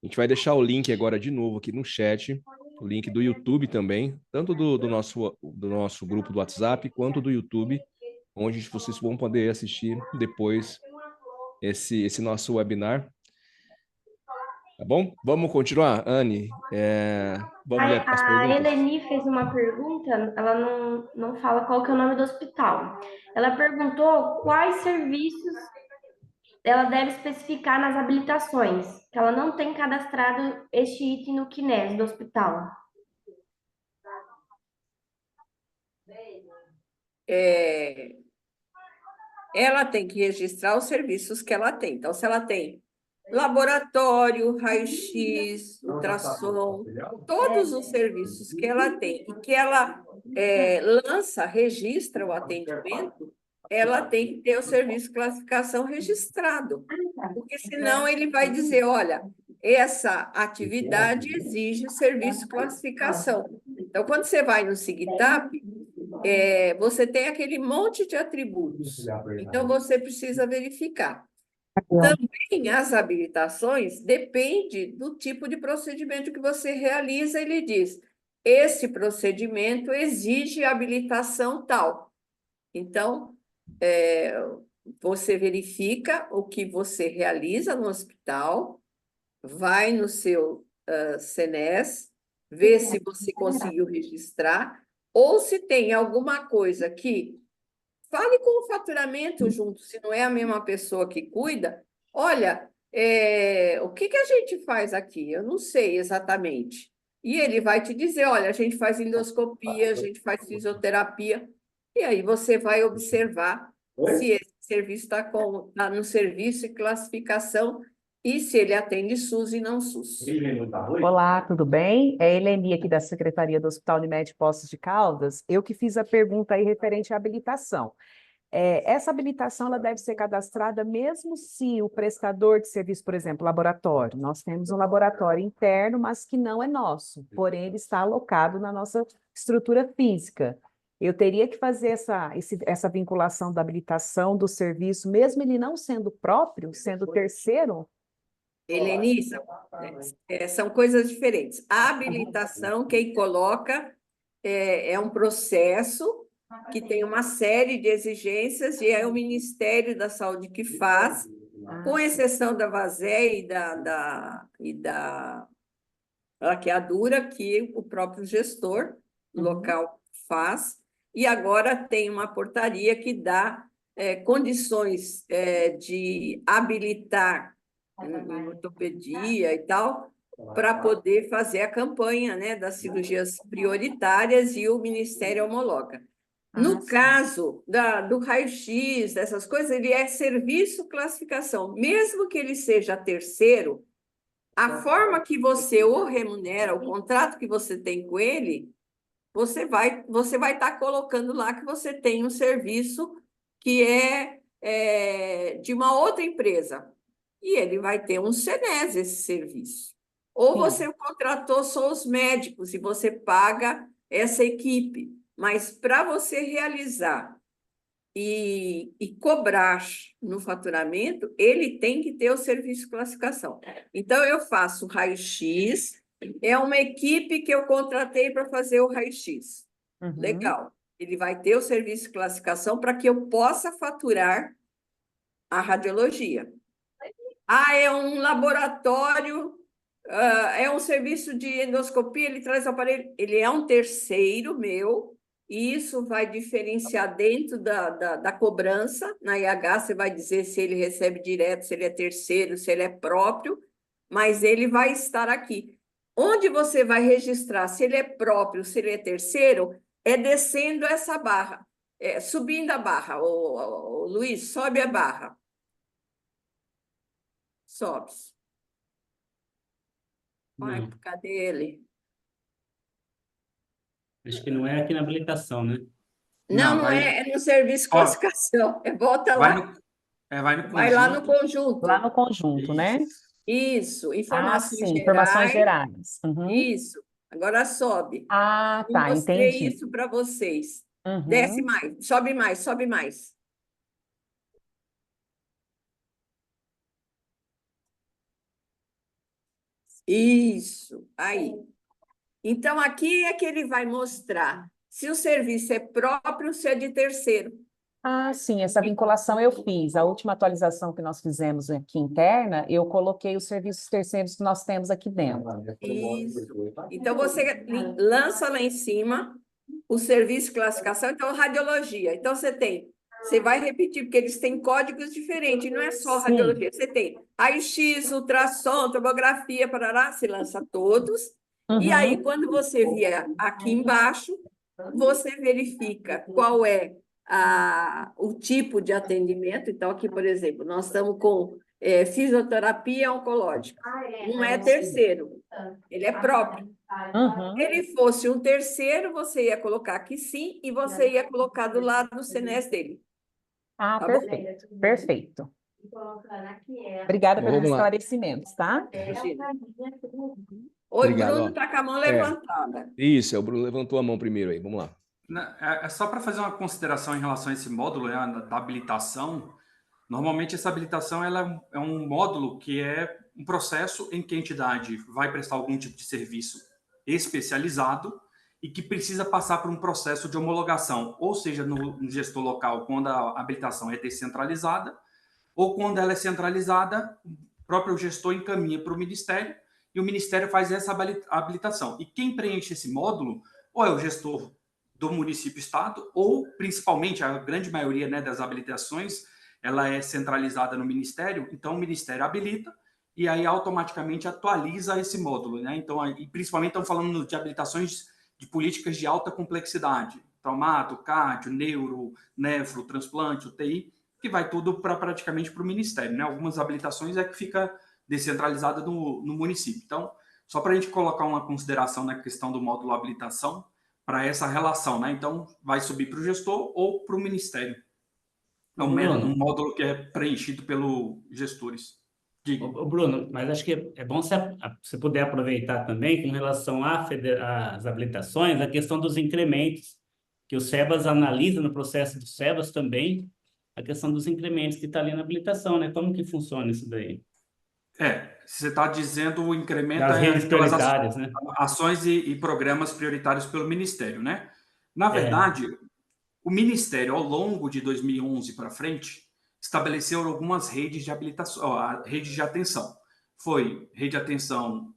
S1: A gente vai deixar o link agora de novo aqui no chat, o link do YouTube também, tanto do nosso grupo do WhatsApp, quanto do YouTube, onde vocês vão poder assistir depois esse nosso webinar. Tá bom? Vamos continuar, Anne? Vamos ler as
S6: A
S1: perguntas?
S6: Eleni fez uma pergunta, ela não fala qual que é o nome do hospital. Ela perguntou quais serviços ela deve especificar nas habilitações, que ela não tem cadastrado este item no CNES do hospital.
S2: Ela tem que registrar os serviços que ela tem. Então, se ela tem laboratório, raio-x, ultrassom, todos os serviços que ela tem e que ela registra o atendimento, ela tem que ter o serviço de classificação registrado, porque senão ele vai dizer, olha, essa atividade exige serviço de classificação. Então, quando você vai no SIGTAP, você tem aquele monte de atributos, então você precisa verificar. Também as habilitações depende do tipo de procedimento que você realiza, ele diz, esse procedimento exige habilitação tal. Então, você verifica o que você realiza no hospital, vai no seu Senes, vê se você conseguiu registrar, ou se tem alguma coisa que fale com o faturamento junto, se não é a mesma pessoa que cuida. Olha, o que a gente faz aqui? Eu não sei exatamente. E ele vai te dizer, olha, a gente faz endoscopia, a gente faz fisioterapia, e aí você vai observar se esse serviço está no serviço e classificação e se ele atende SUS e não SUS.
S8: Olá, tudo bem? É Eleni aqui da Secretaria do Hospital Unimed Poços de Caldas. Eu que fiz a pergunta aí referente à habilitação. Essa habilitação ela deve ser cadastrada mesmo se o prestador de serviço, por exemplo, laboratório. Nós temos um laboratório interno, mas que não é nosso, porém ele está alocado na nossa estrutura física. Eu teria que fazer essa vinculação da habilitação do serviço, mesmo ele não sendo próprio, sendo terceiro?
S2: Eleni, são coisas diferentes. A habilitação, quem coloca, é um processo que tem uma série de exigências e é o Ministério da Saúde que faz, com exceção da VASE e da laqueadura, que o próprio gestor local faz, e agora tem uma portaria que dá condições de habilitar em ortopedia e tal, para poder fazer a campanha, né, das cirurgias prioritárias e o Ministério homologa. No caso do raio-x, dessas coisas, ele é serviço classificação. Mesmo que ele seja terceiro, a forma que você o remunera, o contrato que você tem com ele, você vai estar colocando lá que você tem um serviço que é de uma outra empresa. E ele vai ter um SENES esse serviço. Ou
S8: Sim.
S2: você contratou só os médicos e você paga essa equipe. Mas para você realizar e cobrar no faturamento, ele tem que ter o serviço de classificação. Então, eu faço raio-x, é uma equipe que eu contratei para fazer o raio-x.
S8: Uhum.
S2: Legal. Ele vai ter o serviço de classificação para que eu possa faturar a radiologia. Ah, é um laboratório, é um serviço de endoscopia, ele traz o aparelho. Ele é um terceiro meu, e isso vai diferenciar dentro da cobrança. Na IH, você vai dizer se ele recebe direto, se ele é terceiro, se ele é próprio, mas ele vai estar aqui. Onde você vai registrar se ele é próprio, se ele é terceiro, é descendo essa barra, subindo a barra. O Luiz, sobe a barra. Sobe. Ai,
S3: Não,
S2: cadê ele?
S3: acho que não é aqui na habilitação, né?
S2: Não,
S9: Não,
S2: não é, é no serviço de classificação. Volta
S9: vai
S2: lá.
S9: vai no
S2: Vai lá no
S9: conjunto.
S2: conjunto.
S8: Lá no conjunto, né?
S2: Isso,
S8: Ah,
S2: informações
S8: sim, informações
S2: gerais.
S8: gerais. Uhum.
S2: Isso. Agora sobe.
S8: Ah,
S2: Eu
S8: tá,
S2: mostrei
S8: entendi.
S2: isso para vocês.
S8: Uhum.
S2: Desce mais, sobe mais, sobe mais. Isso, aí. Então, aqui é que ele vai mostrar se o serviço é próprio ou se é de terceiro.
S8: Ah, sim, essa vinculação eu fiz. A última atualização que nós fizemos aqui interna, eu coloquei os serviços terceiros que nós temos aqui dentro.
S2: Isso. Então, você lança lá em cima o serviço de classificação, então, radiologia. Então, você vai repetir, porque eles têm códigos diferentes, não é só
S8: Sim.
S2: radiologia. Você tem raio-x, ultrassom, tomografia, parará, você lança todos. E aí,
S8: Uhum.
S2: quando você vier aqui embaixo, você verifica qual é o tipo de atendimento. Então, aqui, por exemplo, nós estamos com fisioterapia oncológica. Não é terceiro, ele é próprio.
S8: Uhum.
S2: Se ele fosse um terceiro, você ia colocar aqui sim, e você ia colocar do lado do SENES dele.
S8: Ah,
S2: Tá bom?
S8: perfeito, perfeito. Obrigada
S1: Bom,
S8: pelos
S1: vamos lá.
S8: esclarecimentos, tá?
S2: Oi,
S1: Obrigado,
S2: Bruno
S1: ó.
S2: está com a mão levantada.
S1: Isso, o Bruno levantou a mão primeiro aí, vamos lá.
S9: É só para fazer uma consideração em relação a esse módulo, né, da habilitação. Normalmente, essa habilitação ela é um módulo que é um processo em que a entidade vai prestar algum tipo de serviço especializado e que precisa passar por um processo de homologação, ou seja, no gestor local, quando a habilitação é descentralizada, ou quando ela é centralizada, o próprio gestor encaminha para o Ministério e o Ministério faz essa habilitação. E quem preenche esse módulo, ou é o gestor do município-estado, ou, principalmente, a grande maioria, né, das habilitações, ela é centralizada no Ministério, então o Ministério habilita e aí automaticamente atualiza esse módulo, né? Então, e principalmente estamos falando de habilitações de políticas de alta complexidade, traumato, cardio, neuro, nefro, transplante, UTI, que vai tudo praticamente para o Ministério, né? Algumas habilitações é que fica descentralizada no município. Então, só para a gente colocar uma consideração na questão do módulo habilitação, para essa relação, né? Então, vai subir para o gestor ou para o Ministério. É um módulo que é preenchido pelos gestores. Diga.
S3: Ô, Bruno, mas acho que é bom você poder aproveitar também, com relação às habilitações, a questão dos incrementos, que o SEBAS analisa no processo do SEBAS também, a questão dos incrementos que está ali na habilitação, né? Como que funciona isso daí?
S9: Você está dizendo o incremento
S3: Das redes
S9: pelas
S3: prioritárias, né?
S9: ações e programas prioritários pelo Ministério, né? Na verdade, o Ministério, ao longo de 2011 para frente, estabeleceu algumas redes de habilitação, redes de atenção. Foi rede de atenção,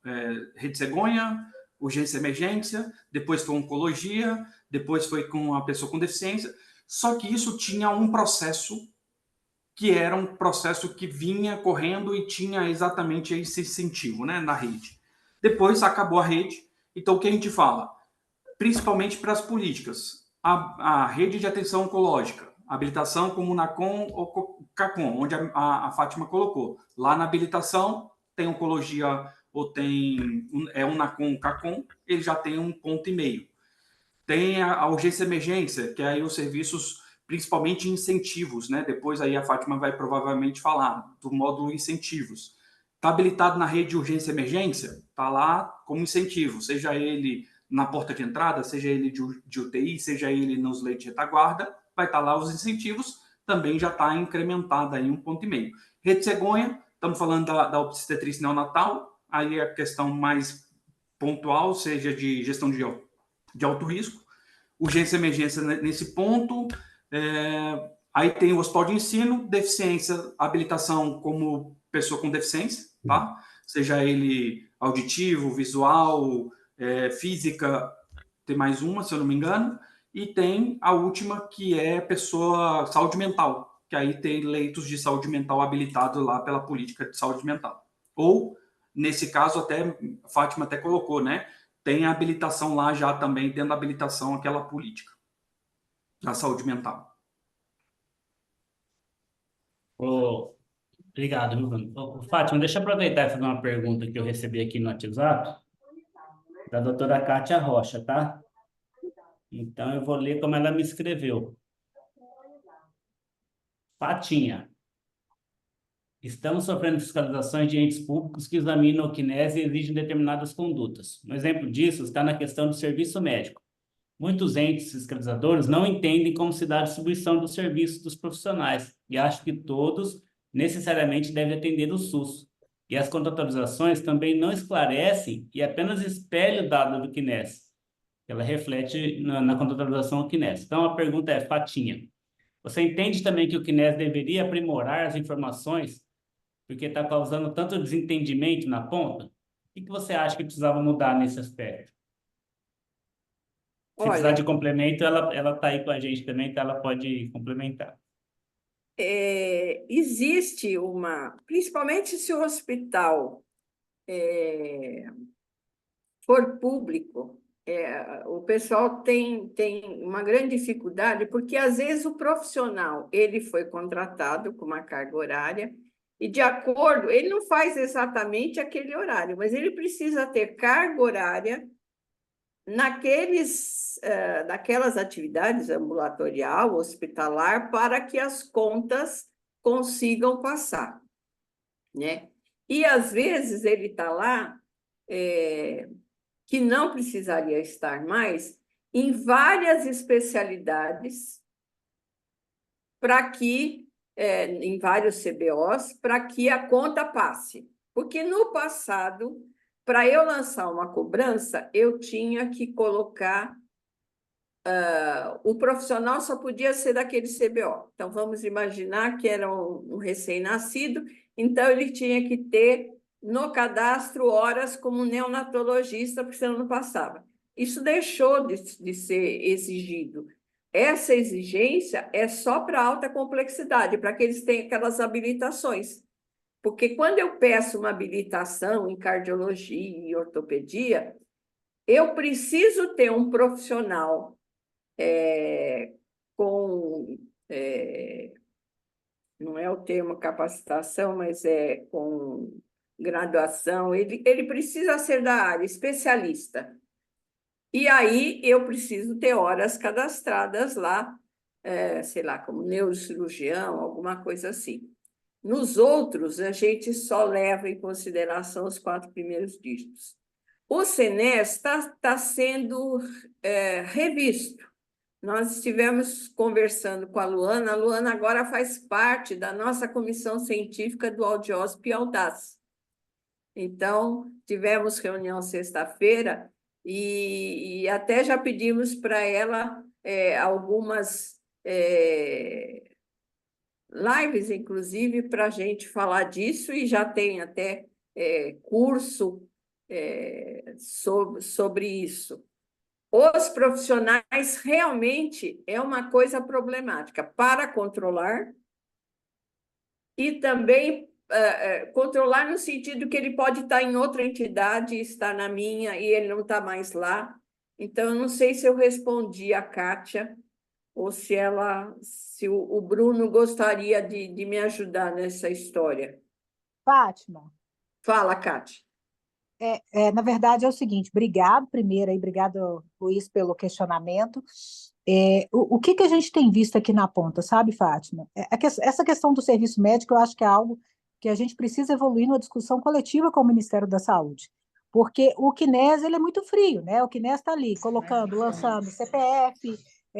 S9: rede cegonha, urgência e emergência, depois foi oncologia, depois foi com a pessoa com deficiência. Só que isso tinha um processo que era um processo que vinha correndo e tinha exatamente esse incentivo, né, na rede. Depois acabou a rede, então o que a gente fala? Principalmente para as políticas, a rede de atenção oncológica, habilitação como NACOM ou CACOM, onde a Fátima colocou. Lá na habilitação tem oncologia ou tem um NACOM, CACOM, ele já tem 1,5 ponto. Tem a urgência e emergência, que é aí os serviços, principalmente incentivos, né? Depois aí a Fátima vai provavelmente falar do módulo incentivos. Está habilitado na rede de urgência e emergência? Está lá como incentivo, seja ele na porta de entrada, seja ele de UTI, seja ele nos leitos de retaguarda, vai estar lá os incentivos, também já está incrementada aí 1,5 ponto. Rede cegonha, estamos falando da obstetrícia neonatal, aí a questão mais pontual, seja de gestão de alto risco, urgência e emergência nesse ponto, aí tem o hospital de ensino, deficiência, habilitação como pessoa com deficiência, tá? Seja ele auditivo, visual, física, tem mais uma, se eu não me engano, e tem a última que é pessoa saúde mental, que aí tem leitos de saúde mental habilitados lá pela política de saúde mental. Ou, nesse caso, até a Fátima até colocou, né? Tem a habilitação lá já também, dentro da habilitação, aquela política da saúde mental.
S3: Obrigado, viu, Bruno? Fátima, deixa eu aproveitar e fazer uma pergunta que eu recebi aqui no WhatsApp, da doutora Kátia Rocha, tá? Então, eu vou ler como ela me escreveu. Fatinha, estamos sofrendo fiscalizações de entes públicos que examinam a kinese e exigem determinadas condutas. Um exemplo disso está na questão do serviço médico. Muitos entes fiscalizadores não entendem como se dá a distribuição dos serviços dos profissionais e acham que todos necessariamente devem atender o SUS. E as contratualizações também não esclarecem e apenas espelham o dado do KNES. Ela reflete na contratualização KNES. Então, a pergunta é, Fatinha, você entende também que o KNES deveria aprimorar as informações porque está causando tanto desentendimento na ponta? O que você acha que precisava mudar nesse aspecto? Se precisar de complemento, ela está aí com a gente também, então ela pode complementar.
S2: Existe principalmente se o hospital for público, o pessoal tem uma grande dificuldade, porque às vezes o profissional ele foi contratado com uma carga horária, e de acordo, ele não faz exatamente aquele horário, mas ele precisa ter carga horária naquelas atividades ambulatorial, hospitalar, para que as contas consigam passar, né? E às vezes ele está lá que não precisaria estar mais em várias especialidades para que em vários CBOs para que a conta passe, porque no passado, para eu lançar uma cobrança, eu tinha que colocar o profissional só podia ser daquele CBO. Então, vamos imaginar que era um recém-nascido, então ele tinha que ter no cadastro horas como neonatologista, porque senão não passava. Isso deixou de ser exigido. Essa exigência é só para alta complexidade, para que eles tenham aquelas habilitações. Porque quando eu peço uma habilitação em cardiologia e ortopedia, eu preciso ter um profissional não é o termo capacitação, mas com graduação, ele precisa ser da área, especialista. E aí eu preciso ter horas cadastradas lá, sei lá, como neurocirurgião, alguma coisa assim. Nos outros, a gente só leva em consideração os 4 primeiros dígitos. O CNES está sendo revisto. Nós estivemos conversando com a Luana agora faz parte da nossa comissão científica do Audiosp e Audaz. Então, tivemos reunião sexta-feira e até já pedimos para ela algumas lives, inclusive, para a gente falar disso, e já tem até curso sobre isso. Os profissionais realmente é uma coisa problemática para controlar e também controlar no sentido que ele pode estar em outra entidade, estar na minha e ele não está mais lá. Então, eu não sei se eu respondi a Kátia ou se o Bruno gostaria de me ajudar nessa história.
S4: Fátima.
S2: Fala, Kátia.
S4: Na verdade, é o seguinte, obrigado primeiro, aí, obrigado, Luiz, pelo questionamento. O que a gente tem visto aqui na ponta, sabe, Fátima? Essa questão do serviço médico, eu acho que é algo que a gente precisa evoluir numa discussão coletiva com o Ministério da Saúde, porque o CNES, ele é muito frio, né? O CNES está ali, colocando, lançando CPF,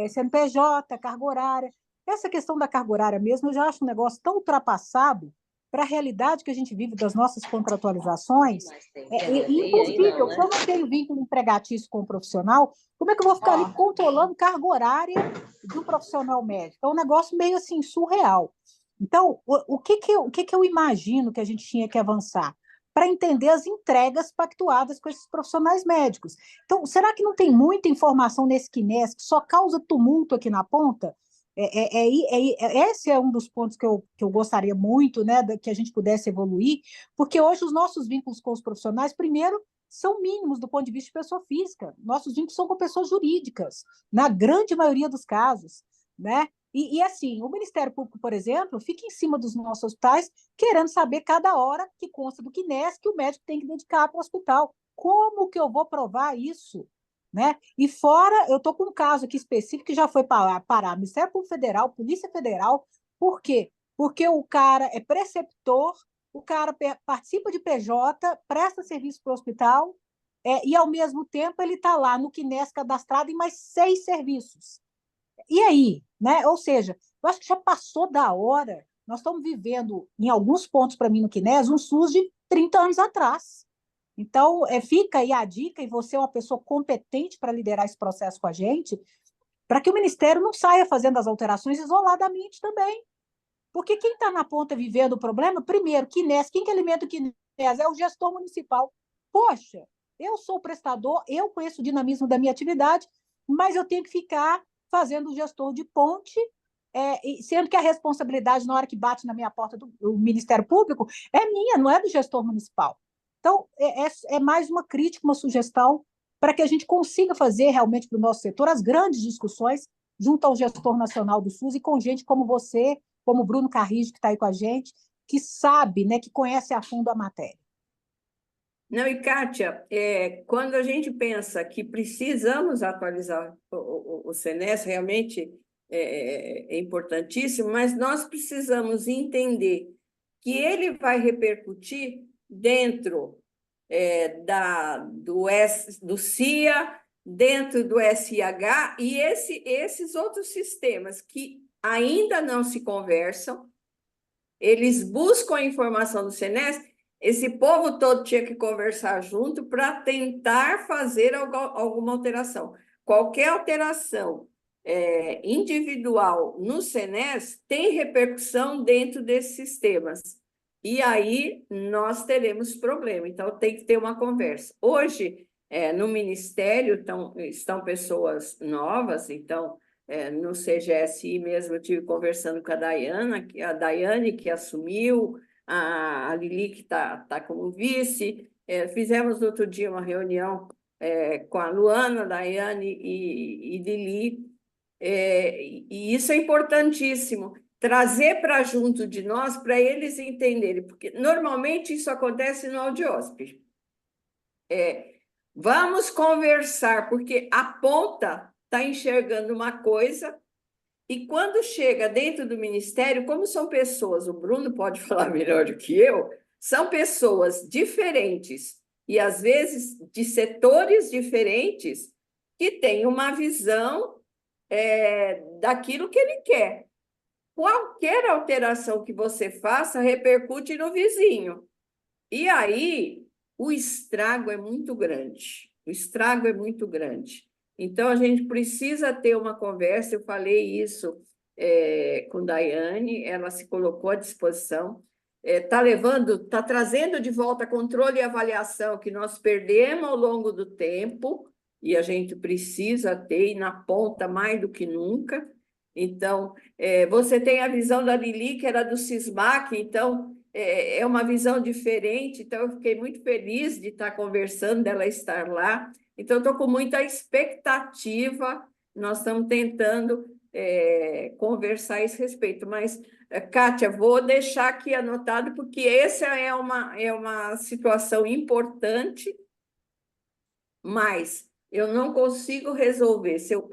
S4: CNPJ, carga horária. Essa questão da carga horária mesmo, eu já acho um negócio tão ultrapassado para a realidade que a gente vive das nossas contratualizações, impossível. Se eu não tenho vínculo empregatício com o profissional, como é que eu vou ficar ali controlando carga horária do profissional médico? É um negócio meio assim surreal. Então, o que eu imagino que a gente tinha que avançar? Para entender as entregas pactuadas com esses profissionais médicos. Então, será que não tem muita informação nesse CNES que só causa tumulto aqui na ponta? Esse é um dos pontos que eu gostaria muito, né, que a gente pudesse evoluir, porque hoje os nossos vínculos com os profissionais, primeiro, são mínimos do ponto de vista de pessoa física. Nossos vínculos são com pessoas jurídicas, na grande maioria dos casos, né? E assim, o Ministério Público, por exemplo, fica em cima dos nossos hospitais, querendo saber cada hora que consta do CNES que o médico tem que dedicar para o hospital. Como que eu vou provar isso? Né? E fora, eu estou com um caso aqui específico que já foi parar Ministério Público Federal, Polícia Federal. Por quê? Porque o cara é preceptor, o cara participa de PJ, presta serviço para o hospital, e, ao mesmo tempo, ele está lá no CNES cadastrado em mais 6 serviços. E aí? Né? Ou seja, eu acho que já passou da hora. Nós estamos vivendo, em alguns pontos, para mim, no CNES, um SUS de 30 anos atrás. Então, fica aí a dica, e você é uma pessoa competente para liderar esse processo com a gente, para que o Ministério não saia fazendo as alterações isoladamente também. Porque quem está na ponta vivendo o problema, primeiro, CNES, quem que alimenta o CNES? É o gestor municipal. Poxa, eu sou o prestador, eu conheço o dinamismo da minha atividade, mas eu tenho que ficar fazendo o gestor de ponte, sendo que a responsabilidade, na hora que bate na minha porta do Ministério Público, é minha, não é do gestor municipal. Então, é mais uma crítica, uma sugestão para que a gente consiga fazer realmente para o nosso setor as grandes discussões junto ao gestor nacional do SUS e com gente como você, como o Bruno Carrijo, que está aí com a gente, que sabe, né, que conhece a fundo a matéria.
S2: Não, e Kátia, quando a gente pensa que precisamos atualizar o CNES, realmente é importantíssimo, mas nós precisamos entender que ele vai repercutir dentro do CIA, dentro do SIH, e esses outros sistemas que ainda não se conversam, eles buscam a informação do CNES, esse povo todo tinha que conversar junto para tentar fazer alguma alteração. Qualquer alteração individual no CNES tem repercussão dentro desses sistemas. E aí nós teremos problema. Então, tem que ter uma conversa. Hoje, no Ministério estão pessoas novas, então, no CGSI mesmo, eu estive conversando com a Daiane, que assumiu, a Lili, que está como vice. Fizemos no outro dia uma reunião com a Luana, Daiane e Lili. E isso é importantíssimo, trazer para junto de nós, para eles entenderem, porque normalmente isso acontece no audióspede. Vamos conversar, porque a ponta está enxergando uma coisa, e quando chega dentro do Ministério, como são pessoas, o Bruno pode falar melhor do que eu, são pessoas diferentes, e às vezes de setores diferentes, que têm uma visão daquilo que ele quer. Qualquer alteração que você faça repercute no vizinho. E aí, o estrago é muito grande. O estrago é muito grande. Então, a gente precisa ter uma conversa. Eu falei isso com Daiane, ela se colocou à disposição. Está trazendo de volta controle e avaliação que nós perdemos ao longo do tempo, e a gente precisa ter, e na ponta mais do que nunca. Então, você tem a visão da Lili, que era do SISMAC, então é uma visão diferente. Então, eu fiquei muito feliz de estar conversando, dela estar lá. Então, estou com muita expectativa, nós estamos tentando conversar a esse respeito, mas Kátia, vou deixar aqui anotado, porque essa é uma situação importante, mas eu não consigo resolver se eu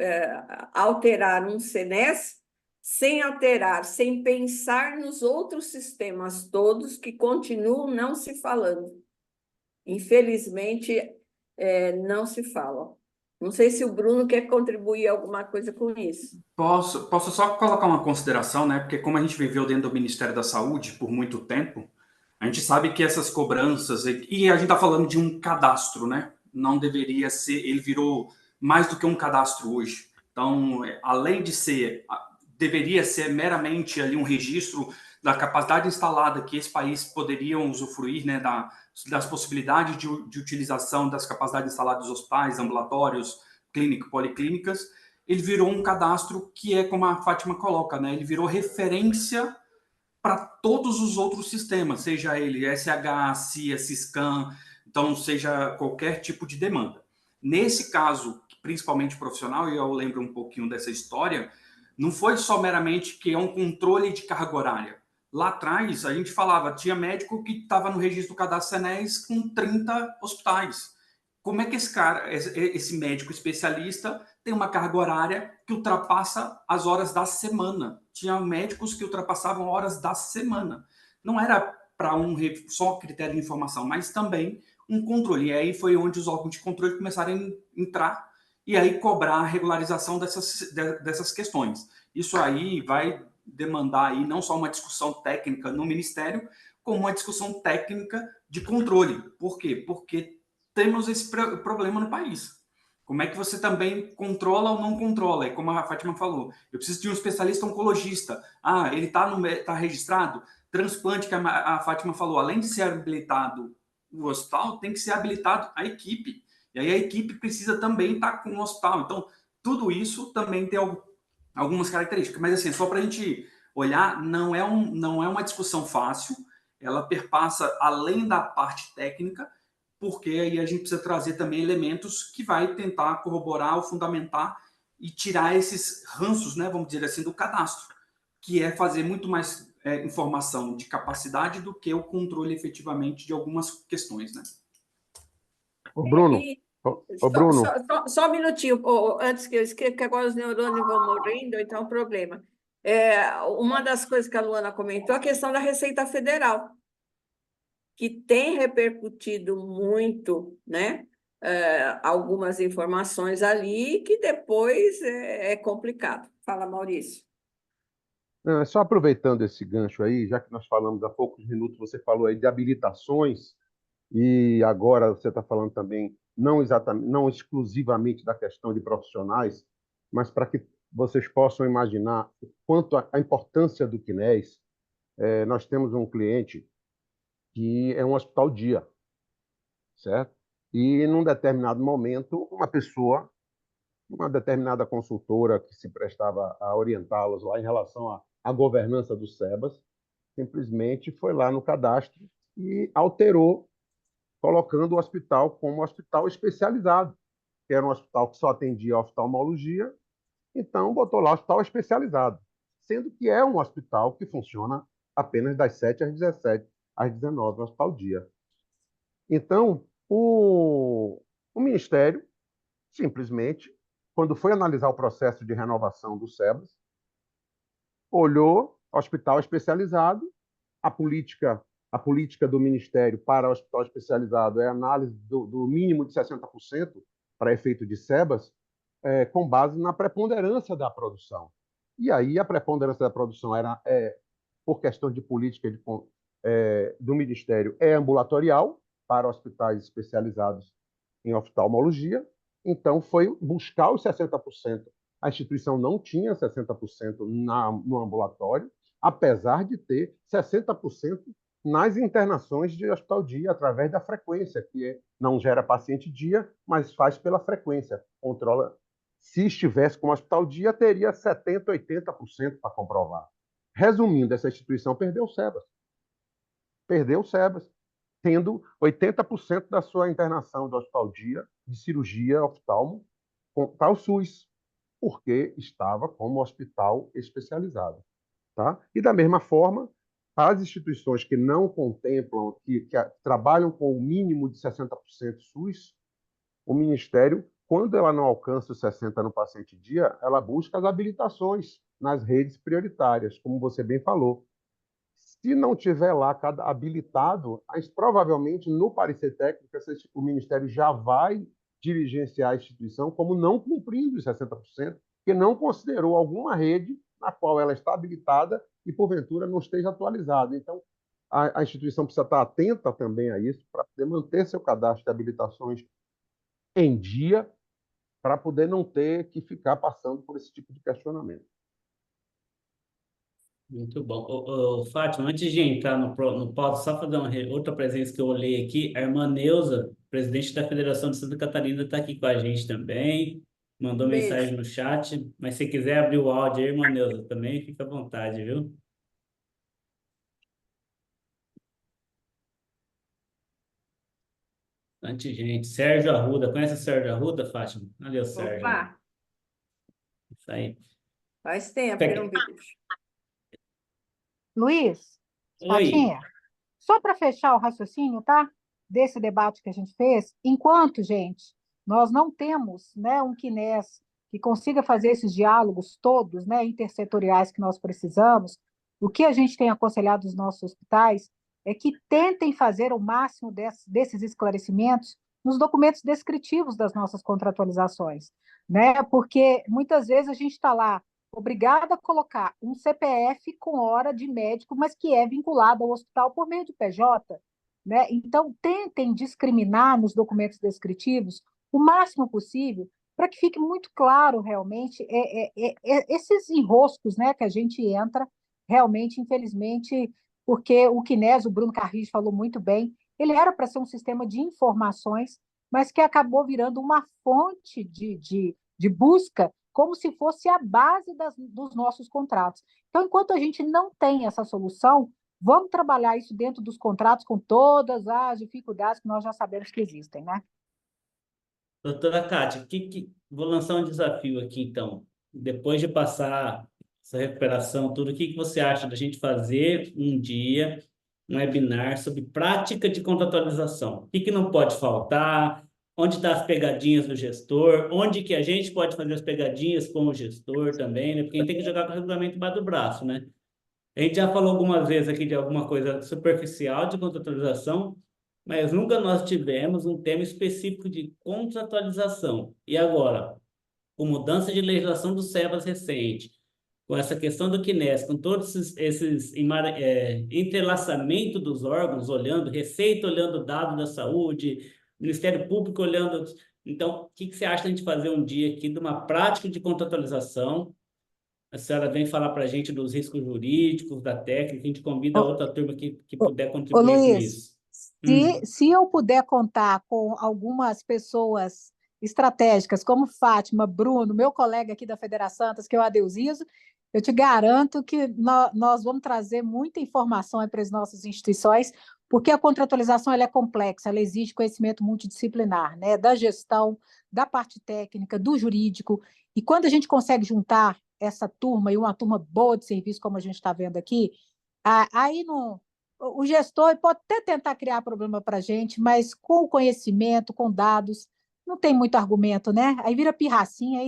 S2: alterar um CNES sem alterar, sem pensar nos outros sistemas todos que continuam não se falando. Infelizmente, não se falam. Não sei se o Bruno quer contribuir alguma coisa com isso.
S9: Posso só colocar uma consideração, né? Porque como a gente viveu dentro do Ministério da Saúde por muito tempo, a gente sabe que essas cobranças, e a gente está falando de um cadastro, né? Não deveria ser, ele virou mais do que um cadastro hoje. Então, além de ser, deveria ser meramente ali um registro da capacidade instalada que esse país poderiam usufruir, né? Das possibilidades de utilização das capacidades instaladas dos hospitais, ambulatórios, clínicos, policlínicas. Ele virou um cadastro que é, como a Fátima coloca, né? Ele virou referência para todos os outros sistemas, seja ele SH, CIA, Siscam, então seja qualquer tipo de demanda. Nesse caso, principalmente profissional, e eu lembro um pouquinho dessa história, não foi só meramente que é um controle de carga horária. Lá atrás, a gente falava, tinha médico que estava no registro do cadastro CNES com 30 hospitais. Como é que esse médico especialista tem uma carga horária que ultrapassa as horas da semana? Tinha médicos que ultrapassavam horas da semana. Não era para só critério de informação, mas também um controle. E aí foi onde os órgãos de controle começaram a entrar e aí cobrar a regularização dessas questões. Isso aí vai demandar aí não só uma discussão técnica no Ministério, como uma discussão técnica de controle. Por quê? Porque temos esse problema no país. Como é que você também controla ou não controla? É como a Fátima falou, eu preciso de um especialista oncologista. Ah, ele tá registrado? Transplante, que a Fátima falou, além de ser habilitado o hospital, tem que ser habilitado a equipe. E aí a equipe precisa também estar com o hospital. Então, tudo isso também tem algumas características. Mas, assim, só para a gente olhar, não é uma discussão fácil. Ela perpassa além da parte técnica, porque aí a gente precisa trazer também elementos que vai tentar corroborar ou fundamentar e tirar esses ranços, né, vamos dizer assim, do cadastro, que é fazer muito mais informação de capacidade do que o controle efetivamente de algumas questões, né?
S7: Ô, Bruno, Bruno,
S2: Só um minutinho, antes que eu esqueça, que agora os neurônios vão morrendo, então é um problema. Uma das coisas que a Luana comentou, a questão da Receita Federal, que tem repercutido muito, né? Algumas informações ali que depois é complicado. Fala, Maurício.
S7: não, só aproveitando esse gancho aí, já que nós falamos há poucos minutos, você falou aí de habilitações, e agora você está falando também, não exatamente, não exclusivamente da questão de profissionais, mas para que vocês possam imaginar o quanto a importância do CNES. Nós temos um cliente que é um hospital dia, certo? E, num determinado momento, uma determinada consultora que se prestava a orientá-los lá em relação à governança do SEBAS, simplesmente foi lá no cadastro e alterou, colocando o hospital como um hospital especializado, que era um hospital que só atendia oftalmologia, então botou lá hospital especializado, sendo que é um hospital que funciona apenas das 7 às 17, às 19, um hospital dia. Então, o Ministério, simplesmente, quando foi analisar o processo de renovação do SEBAS, olhou hospital especializado, a política do Ministério para o hospital especializado é a análise do mínimo de 60% para efeito de SEBAS, com base na preponderância da produção. E aí a preponderância da produção por questão de política do Ministério, é ambulatorial para hospitais especializados em oftalmologia, então foi buscar os 60%. A instituição não tinha 60% no ambulatório, apesar de ter 60% nas internações de hospital dia, através da frequência, que não gera paciente dia, mas faz pela frequência, controla. Se estivesse com o hospital dia, teria 70%, 80% para comprovar. Resumindo, essa instituição perdeu o SEBAS. Perdeu o SEBAS, tendo 80% da sua internação do hospital dia, de cirurgia oftalmo, para o SUS, porque estava como hospital especializado. tá? E da mesma forma, as instituições que não contemplam, que trabalham com o mínimo de 60% SUS, o Ministério, quando ela não alcança os 60 no paciente dia, ela busca as habilitações nas redes prioritárias, como você bem falou. Se não tiver lá cada habilitado, provavelmente no parecer técnico o Ministério já vai diligenciar a instituição como não cumprindo os 60%, porque não considerou alguma rede na qual ela está habilitada e, porventura, não esteja atualizada. Então, a instituição precisa estar atenta também a isso, para poder manter seu cadastro de habilitações em dia, para poder não ter que ficar passando por esse tipo de questionamento.
S3: Muito bom. Fátima, antes de entrar no pódio, só fazer outra presença que eu olhei aqui, a irmã Neuza, presidente da Federação de Santa Catarina, está aqui com a gente também, mandou
S2: Beijo.
S3: mensagem no chat, mas se quiser abrir o áudio aí, irmã Neuza, também fica à vontade, viu? Bastante gente. Sérgio Arruda, conhece o Sérgio Arruda, Fátima? Ali o Sérgio.
S2: Opa,
S3: Isso aí.
S2: faz tempo que eu não vejo.
S4: Luiz,
S3: Oi.
S4: Fatinha, só para fechar o raciocínio, tá? Desse debate que a gente fez, enquanto, gente, nós não temos, né, um CNES que consiga fazer esses diálogos todos, né, intersetoriais que nós precisamos, o que a gente tem aconselhado os nossos hospitais é que tentem fazer o máximo desses esclarecimentos nos documentos descritivos das nossas contratualizações, né? Porque muitas vezes a gente está lá obrigada a colocar um CPF com hora de médico, mas que é vinculado ao hospital por meio de PJ, né? Então, tentem discriminar nos documentos descritivos o máximo possível para que fique muito claro realmente esses enroscos, né, que a gente entra realmente, infelizmente, porque o CNES, o Bruno Carrijo falou muito bem, ele era para ser um sistema de informações, mas que acabou virando uma fonte de busca como se fosse a base dos nossos contratos. Então, enquanto a gente não tem essa solução, vamos trabalhar isso dentro dos contratos com todas as dificuldades que nós já sabemos que existem, né?
S3: Doutora Kátia, vou lançar um desafio aqui, então. Depois de passar essa recuperação, tudo, o que você acha da gente fazer um dia, um webinar sobre prática de contratualização? O que não pode faltar? Onde estão as pegadinhas do gestor? Onde que a gente pode fazer as pegadinhas com o gestor também, né? Porque a gente tem que jogar com o regulamento embaixo do braço, né? A gente já falou algumas vezes aqui de alguma coisa superficial de contratualização, mas nunca nós tivemos um tema específico de contratualização. E agora, com mudança de legislação do SEBAS recente, com essa questão do CNES, com todos esses entrelaçamento dos órgãos, olhando Receita, olhando dados da saúde, Ministério Público olhando... Então, o que você acha de a gente fazer um dia aqui de uma prática de contratualização? A senhora vem falar para a gente dos riscos jurídicos, da técnica, a gente convida a outra turma que puder contribuir com
S4: Luiz,
S3: isso.
S4: se eu puder contar com algumas pessoas estratégicas, como Fátima, Bruno, meu colega aqui da Federação Santas, que é o Adeusiso, eu te garanto que nós vamos trazer muita informação para as nossas instituições, porque a contratualização ela é complexa, ela exige conhecimento multidisciplinar, né? Da gestão, da parte técnica, do jurídico, e quando a gente consegue juntar essa turma, e uma turma boa de serviço, como a gente está vendo aqui, aí não... O gestor pode até tentar criar problema para a gente, mas com o conhecimento, com dados, não tem muito argumento, né? Aí vira pirracinha,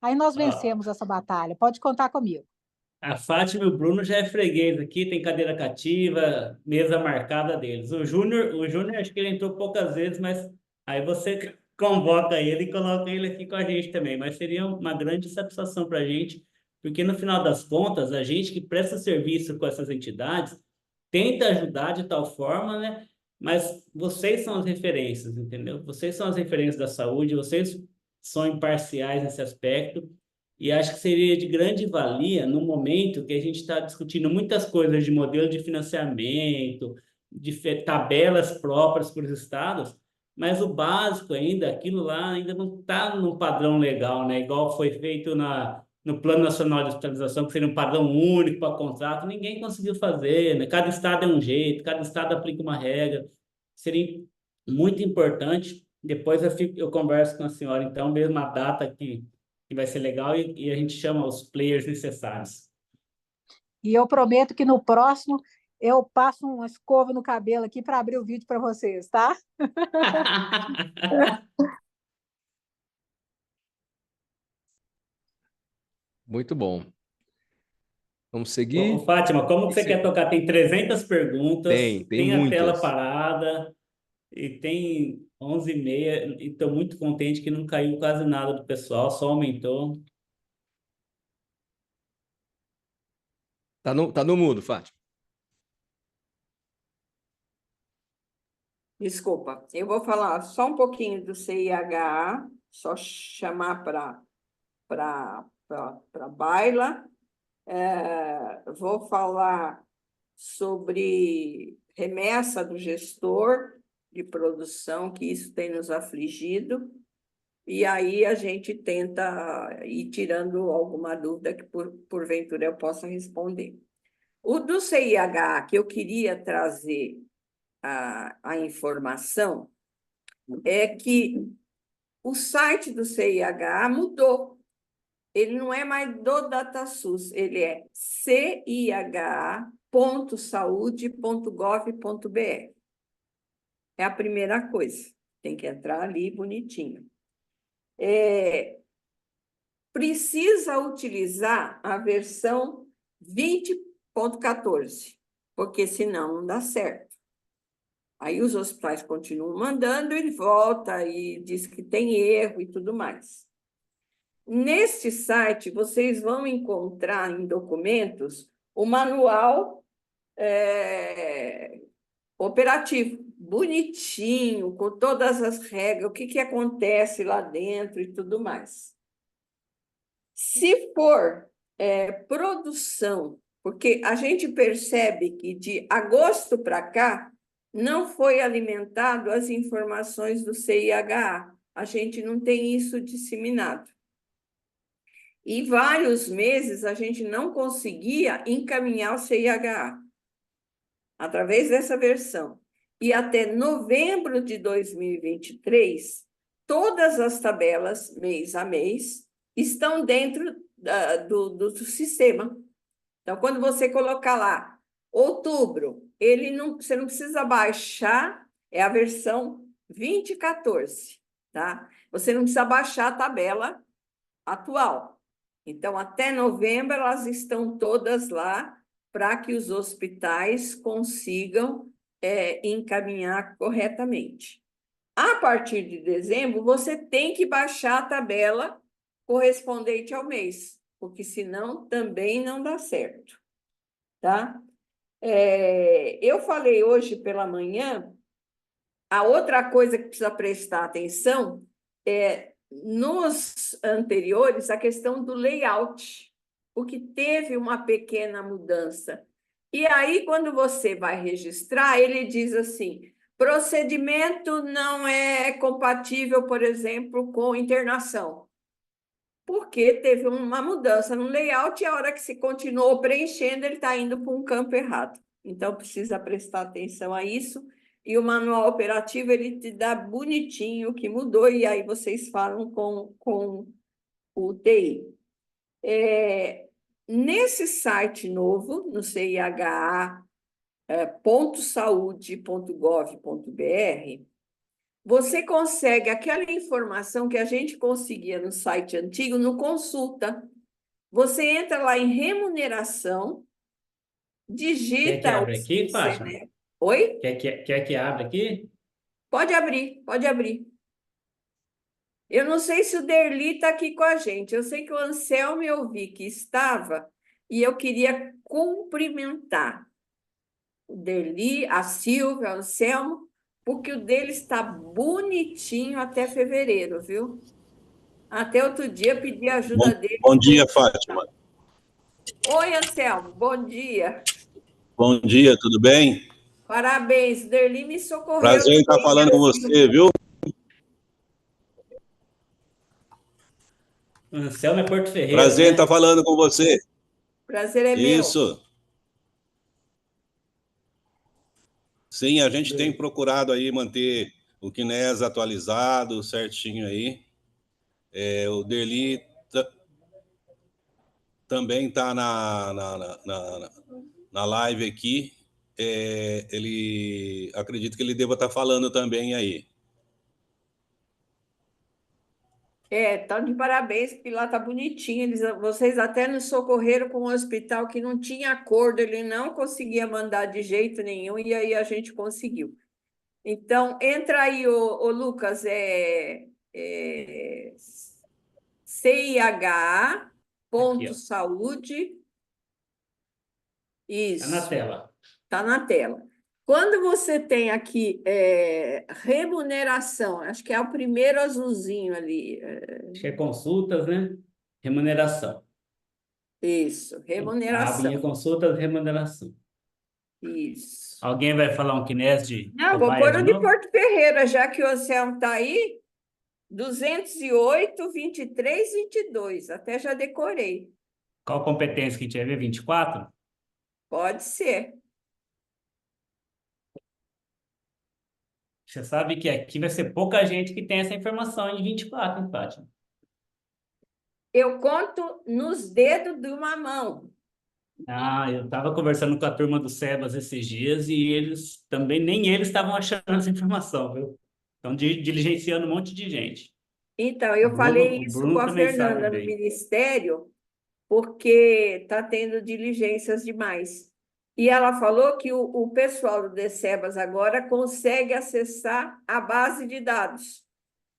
S4: aí nós vencemos essa batalha. Pode contar comigo.
S3: A Fátima e o Bruno já é freguês aqui, tem cadeira cativa, mesa marcada deles. O Júnior, acho que ele entrou poucas vezes, mas aí você convoca ele e coloca ele aqui com a gente também. Mas seria uma grande satisfação para a gente, porque no final das contas, a gente que presta serviço com essas entidades tenta ajudar de tal forma, né? Mas vocês são as referências, entendeu? Vocês são as referências da saúde, vocês são imparciais nesse aspecto, e acho que seria de grande valia no momento que a gente está discutindo muitas coisas de modelo de financiamento, de tabelas próprias para os estados, mas o básico ainda, aquilo lá ainda não está no padrão legal, né? Igual foi feito no Plano Nacional de Hospitalização, que seria um padrão único para contrato, ninguém conseguiu fazer, né? Cada estado é um jeito, cada estado aplica uma regra. Seria muito importante. Depois eu converso com a senhora, então, mesmo a data que vai ser legal e a gente chama os players necessários.
S4: E eu prometo que no próximo eu passo uma escova no cabelo aqui para abrir o vídeo para vocês, tá?
S1: Muito bom. Vamos
S3: Ô,
S1: seguir?
S3: Fátima, como que você quer tocar? Tem 300 perguntas,
S1: Tem
S3: tem a tela
S1: muitas.
S3: parada e tem 11h30 e estou muito contente que não caiu quase nada do pessoal, só aumentou.
S1: Tá no mudo, Fátima.
S2: Desculpa, eu vou falar só um pouquinho do CIHA, só chamar para baila. Vou falar sobre remessa do gestor de produção, que isso tem nos afligido, e aí a gente tenta ir tirando alguma dúvida que, porventura, eu possa responder. O do CIH, que eu queria trazer a informação, é que o site do CIH mudou. Ele não é mais do DataSUS, ele é cih.saude.gov.br. É a primeira coisa. Tem que entrar ali bonitinho. Precisa utilizar a versão 20.14, porque senão não dá certo. Aí os hospitais continuam mandando, ele volta e diz que tem erro e tudo mais. Neste site, vocês vão encontrar em documentos o manual operativo, bonitinho, com todas as regras, o que acontece lá dentro e tudo mais. Se for produção, porque a gente percebe que de agosto para cá não foi alimentado as informações do CIHA, a gente não tem isso disseminado. E vários meses a gente não conseguia encaminhar o CIHA através dessa versão. E até novembro de 2023, todas as tabelas, mês a mês, estão dentro do sistema. Então, quando você colocar lá, outubro, você não precisa baixar, é a versão 2014, tá? Você não precisa baixar a tabela atual. Então, até novembro, elas estão todas lá para que os hospitais consigam encaminhar corretamente. A partir de dezembro, você tem que baixar a tabela correspondente ao mês, porque senão também não dá certo, tá? Eu falei hoje pela manhã, a outra coisa que precisa prestar atenção é, nos anteriores, a questão do layout, porque teve uma pequena mudança. E aí, quando você vai registrar, ele diz assim, procedimento não é compatível, por exemplo, com internação. Porque teve uma mudança no layout e a hora que se continuou preenchendo, ele está indo para um campo errado. Então, precisa prestar atenção a isso. E o manual operativo, ele te dá bonitinho o que mudou, e aí vocês falam com o TI. Nesse site novo, no ciha.saude.gov.br, você consegue aquela informação que a gente conseguia no site antigo, no Consulta. Você entra lá em remuneração, digita...
S3: Quer que abra aqui, Fátima?
S2: Oi?
S3: Quer que abra aqui?
S2: Pode abrir, pode abrir. Eu não sei se o Derli está aqui com a gente. Eu sei que o Anselmo eu vi que estava e eu queria cumprimentar o Derli, a Silvia, o Anselmo, porque o dele está bonitinho até fevereiro, viu? Até outro dia pedi a ajuda dele.
S10: Bom dia, Fátima.
S2: Oi, Anselmo, bom dia.
S10: Bom dia, tudo bem?
S2: Parabéns, o Derli me socorreu.
S10: Prazer em estar falando com você, viu?
S3: Anselmo é Porto Ferreira,
S10: Prazer em
S3: né?
S10: estar falando com você.
S2: Prazer é meu.
S10: Isso. Sim, a gente tem procurado aí manter o CNES atualizado, certinho aí. O Derli também está na live aqui. Ele acredito que ele deva estar falando também aí.
S2: Tá de parabéns, porque lá tá bonitinho. Vocês até nos socorreram com um hospital que não tinha acordo, ele não conseguia mandar de jeito nenhum, e aí a gente conseguiu. Então, entra aí, ô Lucas, CIH.saúde. Isso.
S3: Está na tela.
S2: Está na tela. Quando você tem aqui remuneração, acho que é o primeiro azulzinho ali.
S3: Acho que é consultas, né? Remuneração.
S2: Isso, remuneração.
S3: Abinha consultas, remuneração.
S2: Isso.
S3: Alguém vai falar um kinés de
S2: Não, vou
S3: cobaia
S2: pôr
S3: de
S2: o de
S3: novo?
S2: Porto Ferreira, já que o Anselmo está aí. 208, 23, 22. Até já decorei.
S3: Qual competência que a gente vai ver? 24?
S2: Pode ser.
S3: Você sabe que aqui vai ser pouca gente que tem essa informação de 24, hein, Fátima?
S2: Eu conto nos dedos de uma mão.
S3: Eu estava conversando com a turma do SEBAS esses dias e eles também, nem eles estavam achando essa informação, viu? Estão diligenciando um monte de gente.
S2: Então, eu falei isso com a
S3: também sabe
S2: Fernanda no
S3: bem.
S2: Ministério, porque está tendo diligências demais. E ela falou que o pessoal do DCEBAS agora consegue acessar a base de dados.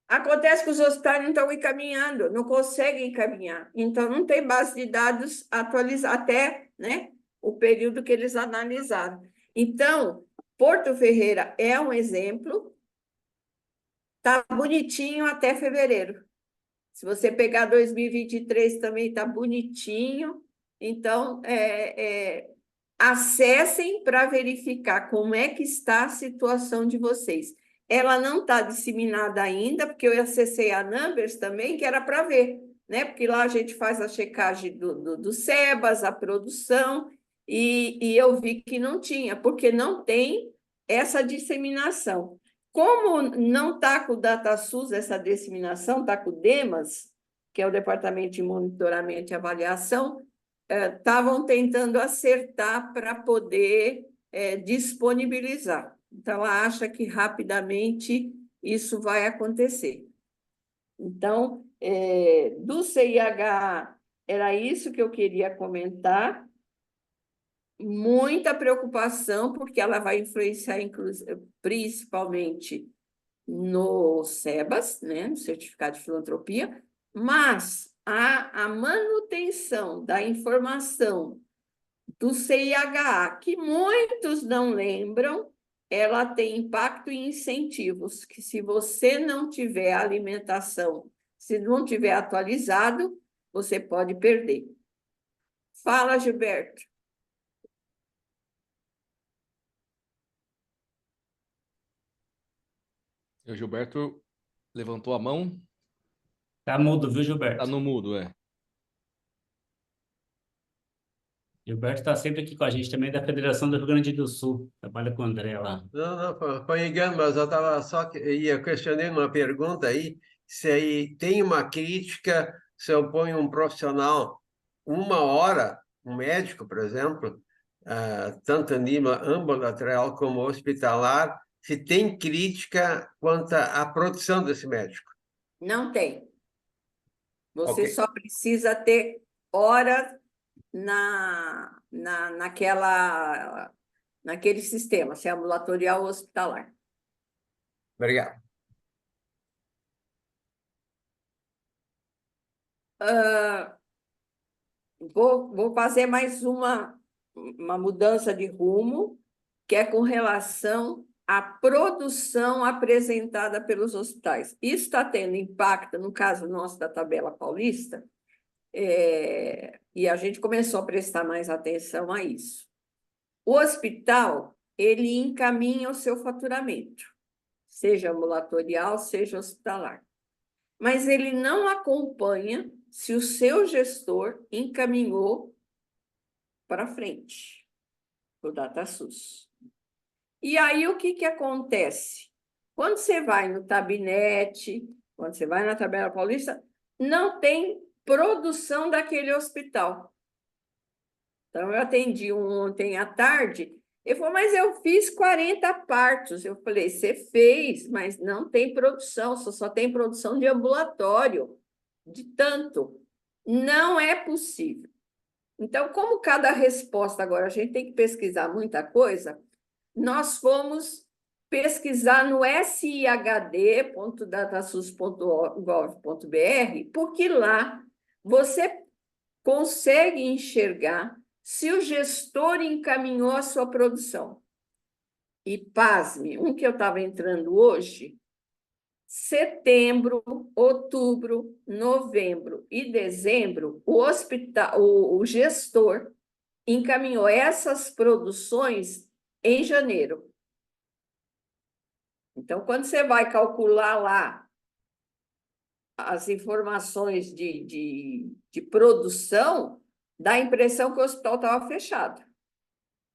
S2: Acontece que os hospitais não estão encaminhando, não conseguem encaminhar. Então, não tem base de dados atualizada até, né, o período que eles analisaram. Então, Porto Ferreira é um exemplo. Está bonitinho até fevereiro. Se você pegar 2023 também está bonitinho. Então, acessem para verificar como é que está a situação de vocês. Ela não está disseminada ainda, porque eu acessei a Numbers também, que era para ver, né? Porque lá a gente faz a checagem do SEBAS, a produção, e eu vi que não tinha, porque não tem essa disseminação. Como não está com o DataSUS essa disseminação, está com o DEMAS, que é o Departamento de Monitoramento e Avaliação, estavam tentando acertar para poder disponibilizar. Então, ela acha que rapidamente isso vai acontecer. Então, do CIH, era isso que eu queria comentar. Muita preocupação, porque ela vai influenciar principalmente no SEBAS, né, no Certificado de Filantropia, mas a manutenção da informação do CIH, que muitos não lembram, ela tem impacto em incentivos, que se você não tiver alimentação, se não tiver atualizado, você pode perder. Fala, Gilberto.
S1: O Gilberto levantou a mão.
S3: Tá mudo, viu, Gilberto?
S1: Tá no mudo,
S3: Gilberto está sempre aqui com a gente também, da Federação do Rio Grande do Sul. Trabalha com o André lá.
S11: Não, foi engano, mas eu estava só questionando uma pergunta aí, se aí tem uma crítica, se eu ponho um profissional 1 hora, um médico, por exemplo, tanto ambulatorial como hospitalar, se tem crítica quanto à produção desse médico?
S2: Não tem. Você
S11: Ok.
S2: só precisa ter horas naquele sistema, se é ambulatorial ou hospitalar.
S11: Obrigado.
S2: Vou fazer mais uma mudança de rumo, que é com relação à produção apresentada pelos hospitais. Isso está tendo impacto, no caso nosso da Tabela Paulista, e a gente começou a prestar mais atenção a isso. O hospital, ele encaminha o seu faturamento, seja ambulatorial, seja hospitalar. Mas ele não acompanha se o seu gestor encaminhou para frente, o DataSUS. E aí, o que acontece? Quando você vai no Tabinete, quando você vai na Tabela Paulista, não tem produção daquele hospital. Então, eu atendi um ontem à tarde, ele falou, mas eu fiz 40 partos. Eu falei, você fez, mas não tem produção, só tem produção de ambulatório, de tanto. Não é possível. Então, como cada resposta agora a gente tem que pesquisar muita coisa, nós fomos pesquisar no sihd.datasus.gov.br, porque lá você consegue enxergar se o gestor encaminhou a sua produção. E, pasme, um que eu estava entrando hoje, setembro, outubro, novembro e dezembro, o gestor encaminhou essas produções em janeiro. Então, quando você vai calcular lá as informações de produção, dá a impressão que o hospital estava fechado.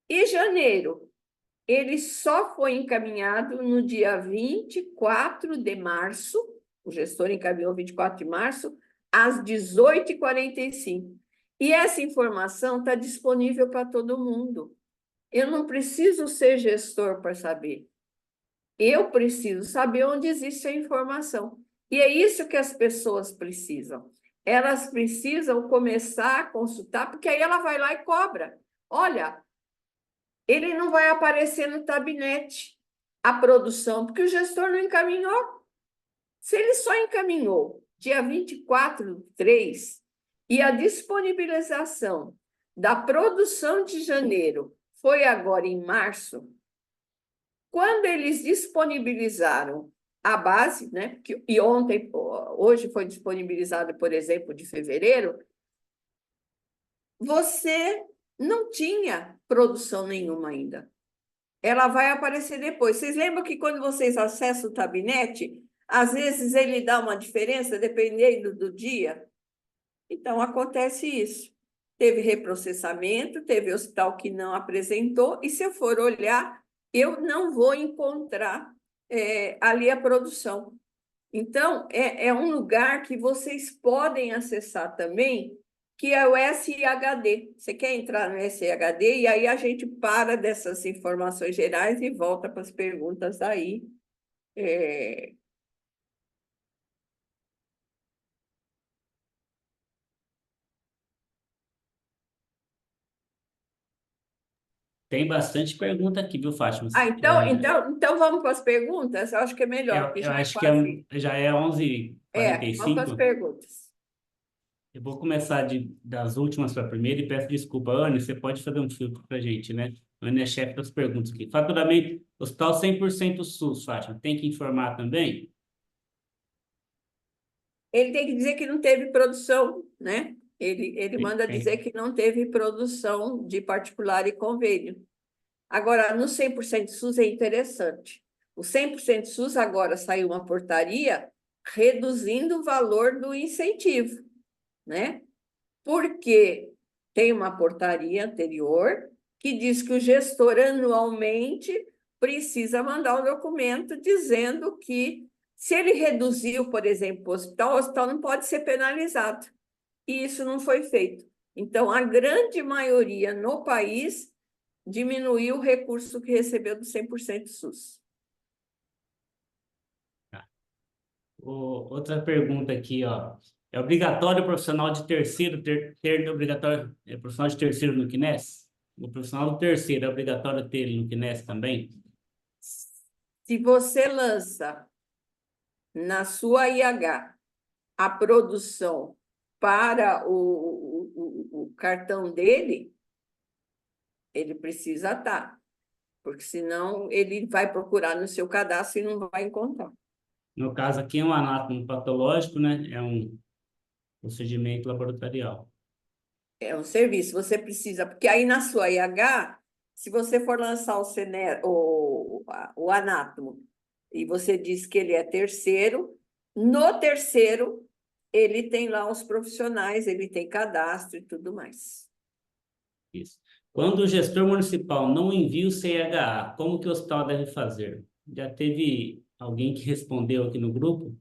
S2: E janeiro, ele só foi encaminhado no dia 24 de março, o gestor encaminhou 24 de março, às 18h45. E essa informação está disponível para todo mundo. Eu não preciso ser gestor para saber. Eu preciso saber onde existe a informação. E é isso que as pessoas precisam. Elas precisam começar a consultar, porque aí ela vai lá e cobra. Olha, ele não vai aparecer no tabinete a produção, porque o gestor não encaminhou. Se ele só encaminhou dia 24/3 e a disponibilização da produção de janeiro foi agora em março, quando eles disponibilizaram a base, né? E hoje foi disponibilizado, por exemplo, de fevereiro, você não tinha produção nenhuma ainda. Ela vai aparecer depois. Vocês lembram que quando vocês acessam o tabinete, às vezes ele dá uma diferença dependendo do dia? Então, acontece isso. Teve reprocessamento, teve hospital que não apresentou, e se eu for olhar, eu não vou encontrar ali a produção. Então, é um lugar que vocês podem acessar também, que é o SIHD. Você quer entrar no SIHD e aí a gente para dessas informações gerais e volta para as perguntas aí.
S3: Tem bastante pergunta aqui, viu, Fátima?
S2: Então vamos para as perguntas? Eu acho que é melhor.
S3: Eu acho que já é 11h45.
S2: Vamos para as perguntas.
S3: Eu vou começar das últimas para a primeira e peço desculpa. Anne, você pode fazer um filtro para a gente, né? Anne é chefe das perguntas aqui. Faturamento, hospital 100% SUS, Fátima. Tem que informar também?
S2: Ele tem que dizer que não teve produção, né? Ele manda dizer que não teve produção de particular e convênio. Agora, no 100% SUS é interessante. O 100% SUS agora saiu uma portaria reduzindo o valor do incentivo, né? Porque tem uma portaria anterior que diz que o gestor anualmente precisa mandar um documento dizendo que se ele reduziu, por exemplo, o hospital não pode ser penalizado. E isso não foi feito. Então, a grande maioria no país diminuiu o recurso que recebeu do 100% SUS.
S3: Outra pergunta aqui, ó. É obrigatório o profissional de terceiro profissional de terceiro no CNES? O profissional do terceiro é obrigatório ter ele no CNES também?
S2: Se você lança na sua IH a produção para o cartão dele, ele precisa estar, porque senão ele vai procurar no seu cadastro e não vai encontrar.
S3: No caso aqui é um anátomo patológico, né? É um procedimento laboratorial.
S2: É um serviço, você precisa, porque aí na sua IH, se você for lançar o anátomo e você diz que ele é terceiro, no terceiro ele tem lá os profissionais, ele tem cadastro e tudo mais.
S3: Isso. Quando o gestor municipal não envia o CIHA, como que o hospital deve fazer? Já teve alguém que respondeu aqui no grupo,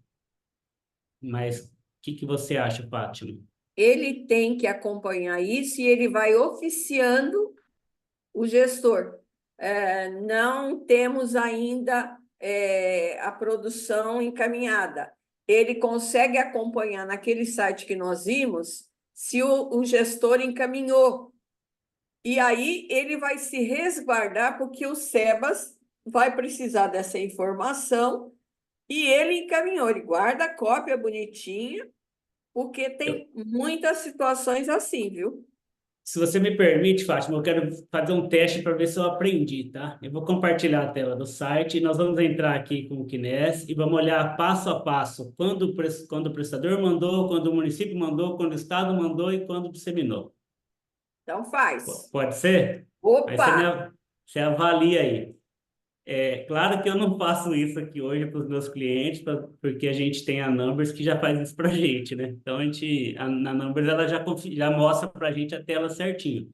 S3: mas o que você acha, Fátima?
S2: ele tem que acompanhar isso e ele vai oficiando o gestor. Não temos ainda a produção encaminhada. Ele consegue acompanhar naquele site que nós vimos se o gestor encaminhou. E aí ele vai se resguardar, porque o SEBAS vai precisar dessa informação e ele encaminhou. Ele guarda a cópia bonitinha, porque tem muitas situações assim, viu?
S3: Se você me permite, Fátima, eu quero fazer um teste para ver se eu aprendi, tá? Eu vou compartilhar a tela do site e nós vamos entrar aqui com o Kines e vamos olhar passo a passo quando o prestador mandou, quando o município mandou, quando o estado mandou e quando disseminou.
S2: Então faz.
S3: Pode ser?
S2: Opa!
S3: Aí você avalia aí. Claro que eu não faço isso aqui hoje para os meus clientes, porque a gente tem a Numbers que já faz isso para a gente, né? Então, na Numbers ela já mostra para a gente a tela certinho.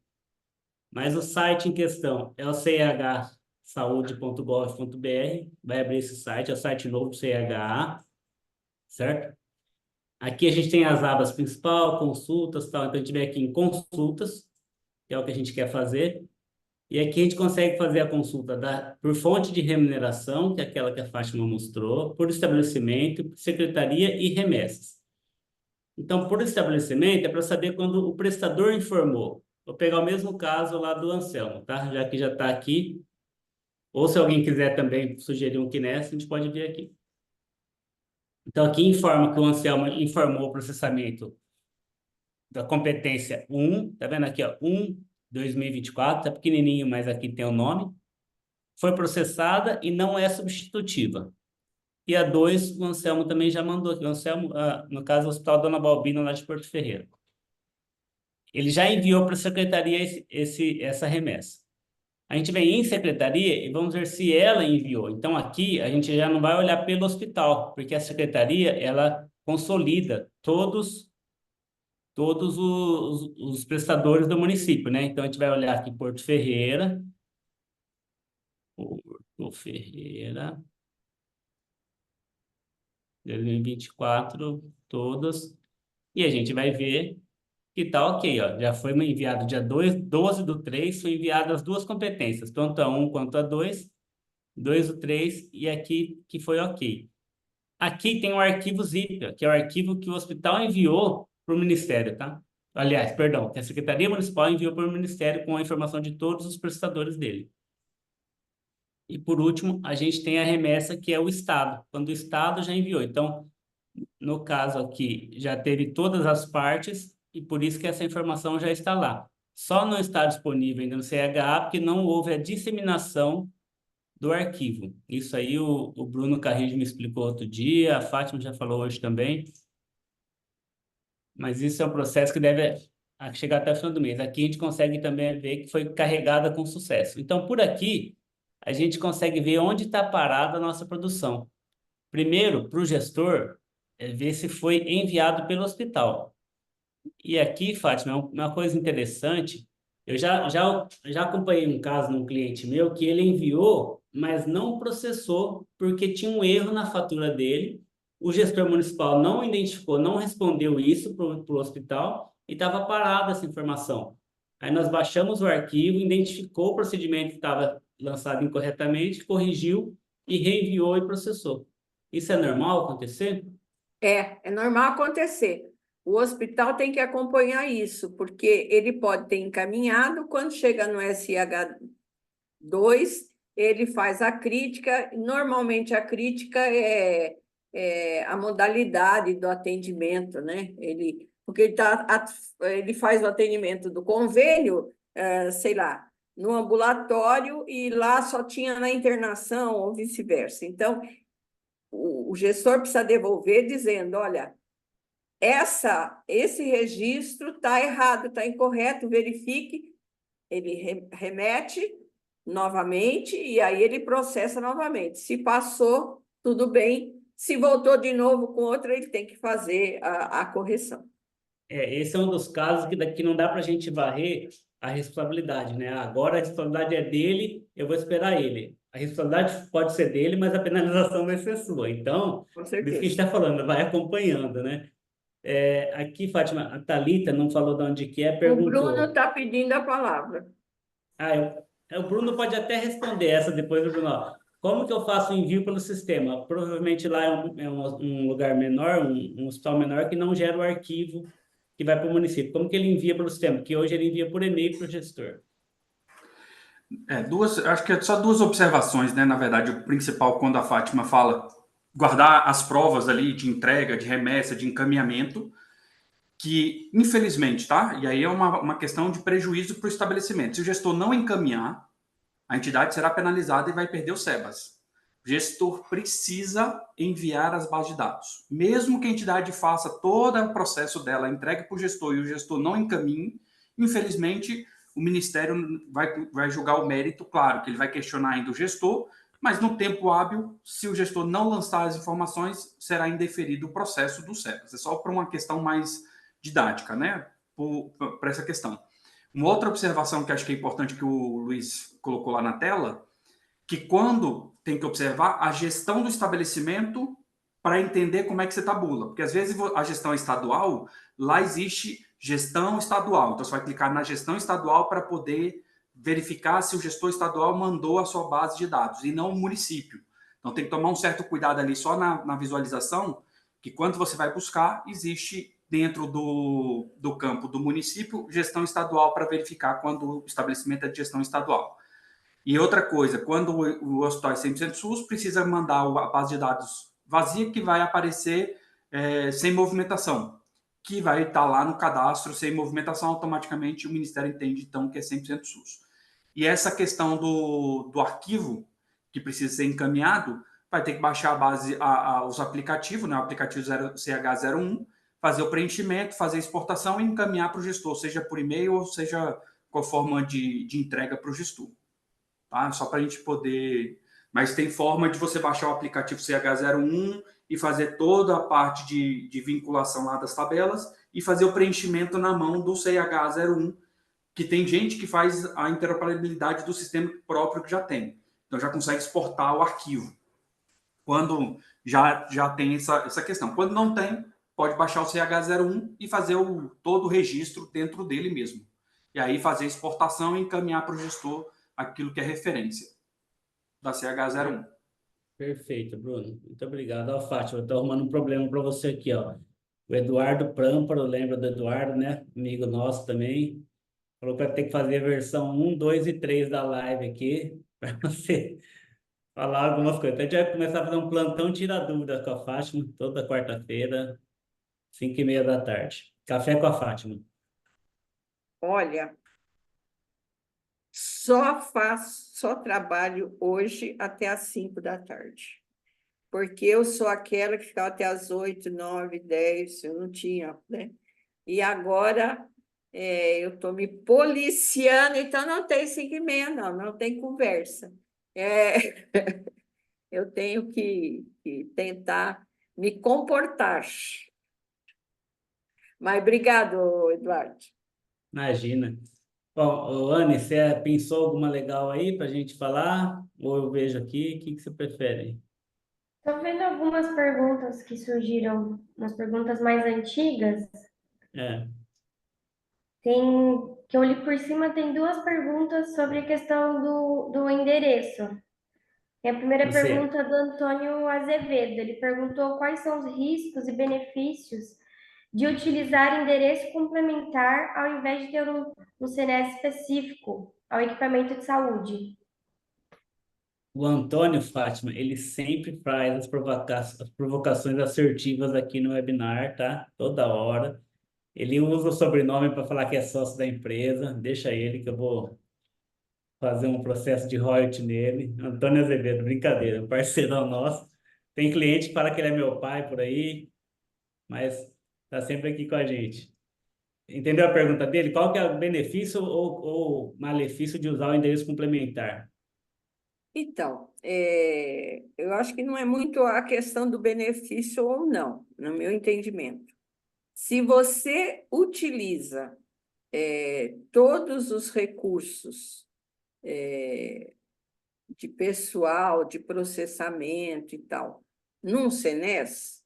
S3: Mas o site em questão é o chsaude.gov.br, vai abrir esse site, é o site novo do CHA, certo? Aqui a gente tem as abas principal, consultas, tal. Então, a gente vem aqui em consultas, que é o que a gente quer fazer. E aqui a gente consegue fazer a consulta por fonte de remuneração, que é aquela que a Fátima mostrou, por estabelecimento, por secretaria e remessas. Então, por estabelecimento é para saber quando o prestador informou. Vou pegar o mesmo caso lá do Anselmo, tá? Já que já está aqui. Ou se alguém quiser também sugerir um Kines, a gente pode ver aqui. Então, aqui informa que o Anselmo informou o processamento da competência 1, tá vendo aqui, ó, 1/2024, tá pequenininho, mas aqui tem o nome. Foi processada e não é substitutiva. E a 2, o Anselmo também já mandou aqui. O Anselmo, no caso, o Hospital Dona Balbina, lá de Porto Ferreira. Ele já enviou para a secretaria essa remessa. A gente vem em secretaria e vamos ver se ela enviou. Então, aqui, a gente já não vai olhar pelo hospital, porque a secretaria, ela consolida todos os prestadores do município, né? Então, a gente vai olhar aqui Porto Ferreira, 2024, todas, e a gente vai ver que tá ok, ó, já foi enviado dia 12/3, foi enviado as duas competências, tanto a 1 quanto a 2, 2/3, e aqui que foi ok. Aqui tem o arquivo ZIP, que é o arquivo que o hospital enviou para o Ministério, tá? Aliás, perdão, que a Secretaria Municipal enviou para o Ministério com a informação de todos os prestadores dele. E, por último, a gente tem a remessa, que é o Estado, quando o Estado já enviou. Então, no caso aqui, já teve todas as partes e por isso que essa informação já está lá. Só não está disponível ainda no CHA porque não houve a disseminação do arquivo. Isso aí o Bruno Carrijo me explicou outro dia, a Fátima já falou hoje também. Mas isso é um processo que deve chegar até o final do mês. Aqui a gente consegue também ver que foi carregada com sucesso. Então, por aqui, a gente consegue ver onde está parada a nossa produção. Primeiro, para o gestor, ver se foi enviado pelo hospital. E aqui, Fátima, uma coisa interessante, eu já acompanhei um caso num cliente meu que ele enviou, mas não processou porque tinha um erro na fatura dele. O gestor municipal não identificou, não respondeu isso para o hospital e estava parada essa informação. Aí nós baixamos o arquivo, identificou o procedimento que estava lançado incorretamente, corrigiu e reenviou e processou. Isso é normal acontecer?
S2: É normal acontecer. O hospital tem que acompanhar isso, porque ele pode ter encaminhado, quando chega no SH2, ele faz a crítica. Normalmente a crítica é a modalidade do atendimento, né? Porque ele faz o atendimento do convênio, sei lá, no ambulatório, e lá só tinha na internação ou vice-versa. Então, o gestor precisa devolver dizendo, olha, esse registro está errado, está incorreto, verifique. Ele remete novamente e aí ele processa novamente. Se passou, tudo bem. Se voltou de novo com outra, ele tem que fazer a correção.
S3: Esse é um dos casos que não dá para a gente varrer a responsabilidade, né? Agora a responsabilidade é dele, eu vou esperar ele. A responsabilidade pode ser dele, mas a penalização vai ser sua. Então,
S2: Com
S3: por isso que a gente
S2: certeza.
S3: está falando, vai acompanhando, né? Aqui, Fátima, a Thalita não falou de onde que é,
S2: O
S3: perguntou.
S2: Bruno está pedindo a palavra.
S3: O Bruno pode até responder essa depois do Bruno. Ó. Como que eu faço o envio pelo sistema? Provavelmente lá é um lugar menor, um hospital menor, que não gera o arquivo que vai para o município. Como que ele envia pelo sistema? Porque hoje ele envia por e-mail para o gestor.
S9: Acho que é só duas observações, né? Na verdade, o principal, quando a Fátima fala guardar as provas ali de entrega, de remessa, de encaminhamento, que, infelizmente, tá? E aí é uma questão de prejuízo para o estabelecimento. Se o gestor não encaminhar, a entidade será penalizada e vai perder o SEBAS. O gestor precisa enviar as bases de dados. Mesmo que a entidade faça todo o processo dela, entregue para o gestor e o gestor não encaminhe, infelizmente, o Ministério vai julgar o mérito, claro, que ele vai questionar ainda o gestor, mas no tempo hábil, se o gestor não lançar as informações, será indeferido o processo do SEBAS. É só para uma questão mais didática, né? Para essa questão. Uma outra observação que acho que é importante que o Luiz colocou lá na tela, que quando tem que observar a gestão do estabelecimento para entender como é que você tabula. Porque às vezes a gestão estadual, lá existe gestão estadual. Então você vai clicar na gestão estadual para poder verificar se o gestor estadual mandou a sua base de dados e não o município. Então tem que tomar um certo cuidado ali só na visualização, que quando você vai buscar, existe dentro do campo do município gestão estadual para verificar quando o estabelecimento é de gestão estadual. E outra coisa, quando o hospital é 100% SUS, precisa mandar a base de dados vazia, que vai aparecer sem movimentação, que vai estar lá no cadastro sem movimentação, automaticamente o Ministério entende, então, que é 100% SUS. E essa questão do arquivo, que precisa ser encaminhado, vai ter que baixar a base, os aplicativos, né, o aplicativo CH01, fazer o preenchimento, fazer a exportação e encaminhar para o gestor, seja por e-mail ou seja com forma de entrega para o gestor. Tá? Só para a gente poder... Mas tem forma de você baixar o aplicativo CH01 e fazer toda a parte de vinculação lá das tabelas e fazer o preenchimento na mão do CH01, que tem gente que faz a interoperabilidade do sistema próprio que já tem. Então, já consegue exportar o arquivo. Quando já tem essa questão. Quando não tem, pode baixar o CH01 e fazer todo o registro dentro dele mesmo. E aí fazer a exportação e encaminhar para o gestor aquilo que é referência da CH01.
S3: Perfeito, Bruno. Muito obrigado. Ó, Fátima, eu estou arrumando um problema para você aqui, ó. O Eduardo Prâmparo, lembra do Eduardo, né? Amigo nosso também. Falou que vai ter que fazer a versão 1, 2 e 3 da live aqui, para você falar algumas coisas. Então, a gente vai começar a fazer um plantão tira dúvida com a Fátima, toda quarta-feira, 5h30 da tarde. Café com a Fátima.
S2: Olha, só trabalho hoje até às 5 da tarde. Porque eu sou aquela que ficava até às 8, 9, 10, eu não tinha, né? E agora eu estou me policiando, então não tem 5h30, não tem conversa. Eu tenho que tentar me comportar. Mas obrigado, Eduardo.
S3: Imagina. Bom, Anne, você pensou alguma legal aí para a gente falar? Ou eu vejo aqui? O que você prefere?
S6: Estou vendo algumas perguntas que surgiram, umas perguntas mais antigas. Que eu li por cima, tem duas perguntas sobre a questão do endereço. E a primeira pergunta é do Antônio Azevedo. Ele perguntou quais são os riscos e benefícios de utilizar endereço complementar ao invés de ter um CNS específico ao equipamento de saúde.
S3: O Antônio, Fátima, ele sempre faz as provocações assertivas aqui no webinar, tá? Toda hora. Ele usa o sobrenome para falar que é sócio da empresa. Deixa ele que eu vou fazer um processo de royalty nele. Antônio Azevedo, brincadeira, parceirão nosso. Tem cliente que fala que ele é meu pai por aí, mas está sempre aqui com a gente. Entendeu a pergunta dele? Qual que é o benefício ou malefício de usar o endereço complementar?
S2: Então, eu acho que não é muito a questão do benefício ou não, no meu entendimento. Se você utiliza todos os recursos de pessoal, de processamento e tal, num CNES,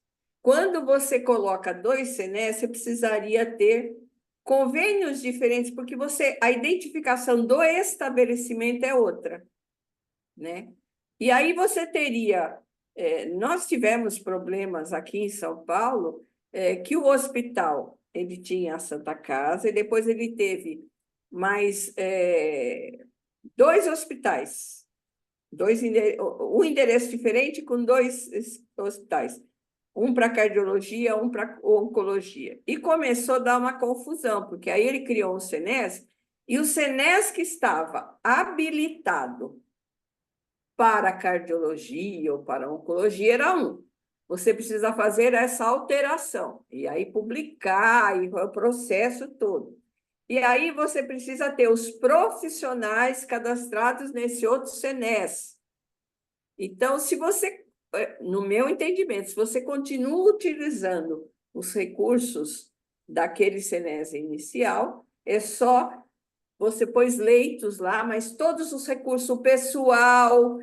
S2: Quando você coloca 2 CNES, você precisaria ter convênios diferentes, porque a identificação do estabelecimento é outra, né? E aí você teria... nós tivemos problemas aqui em São Paulo, que o hospital, ele tinha a Santa Casa, e depois ele teve mais 2 hospitais, um endereço diferente com 2 hospitais. Um para cardiologia, um para oncologia. E começou a dar uma confusão, porque aí ele criou um CNES, e o CNES que estava habilitado para cardiologia ou para oncologia era um. Você precisa fazer essa alteração, e aí publicar, e o processo todo. E aí você precisa ter os profissionais cadastrados nesse outro CNES. Então, se você... No meu entendimento, se você continua utilizando os recursos daquele CNES inicial, é só você pôs leitos lá, mas todos os recursos, o pessoal,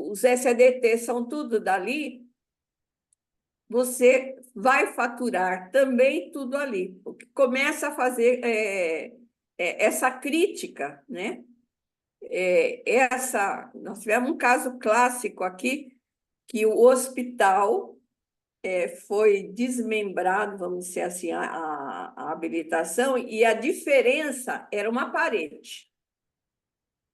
S2: os SADT são tudo dali, você vai faturar também tudo ali. Porque começa a fazer essa crítica, né? Nós tivemos um caso clássico aqui, que o hospital foi desmembrado, vamos dizer assim, a habilitação, e a diferença era uma parede.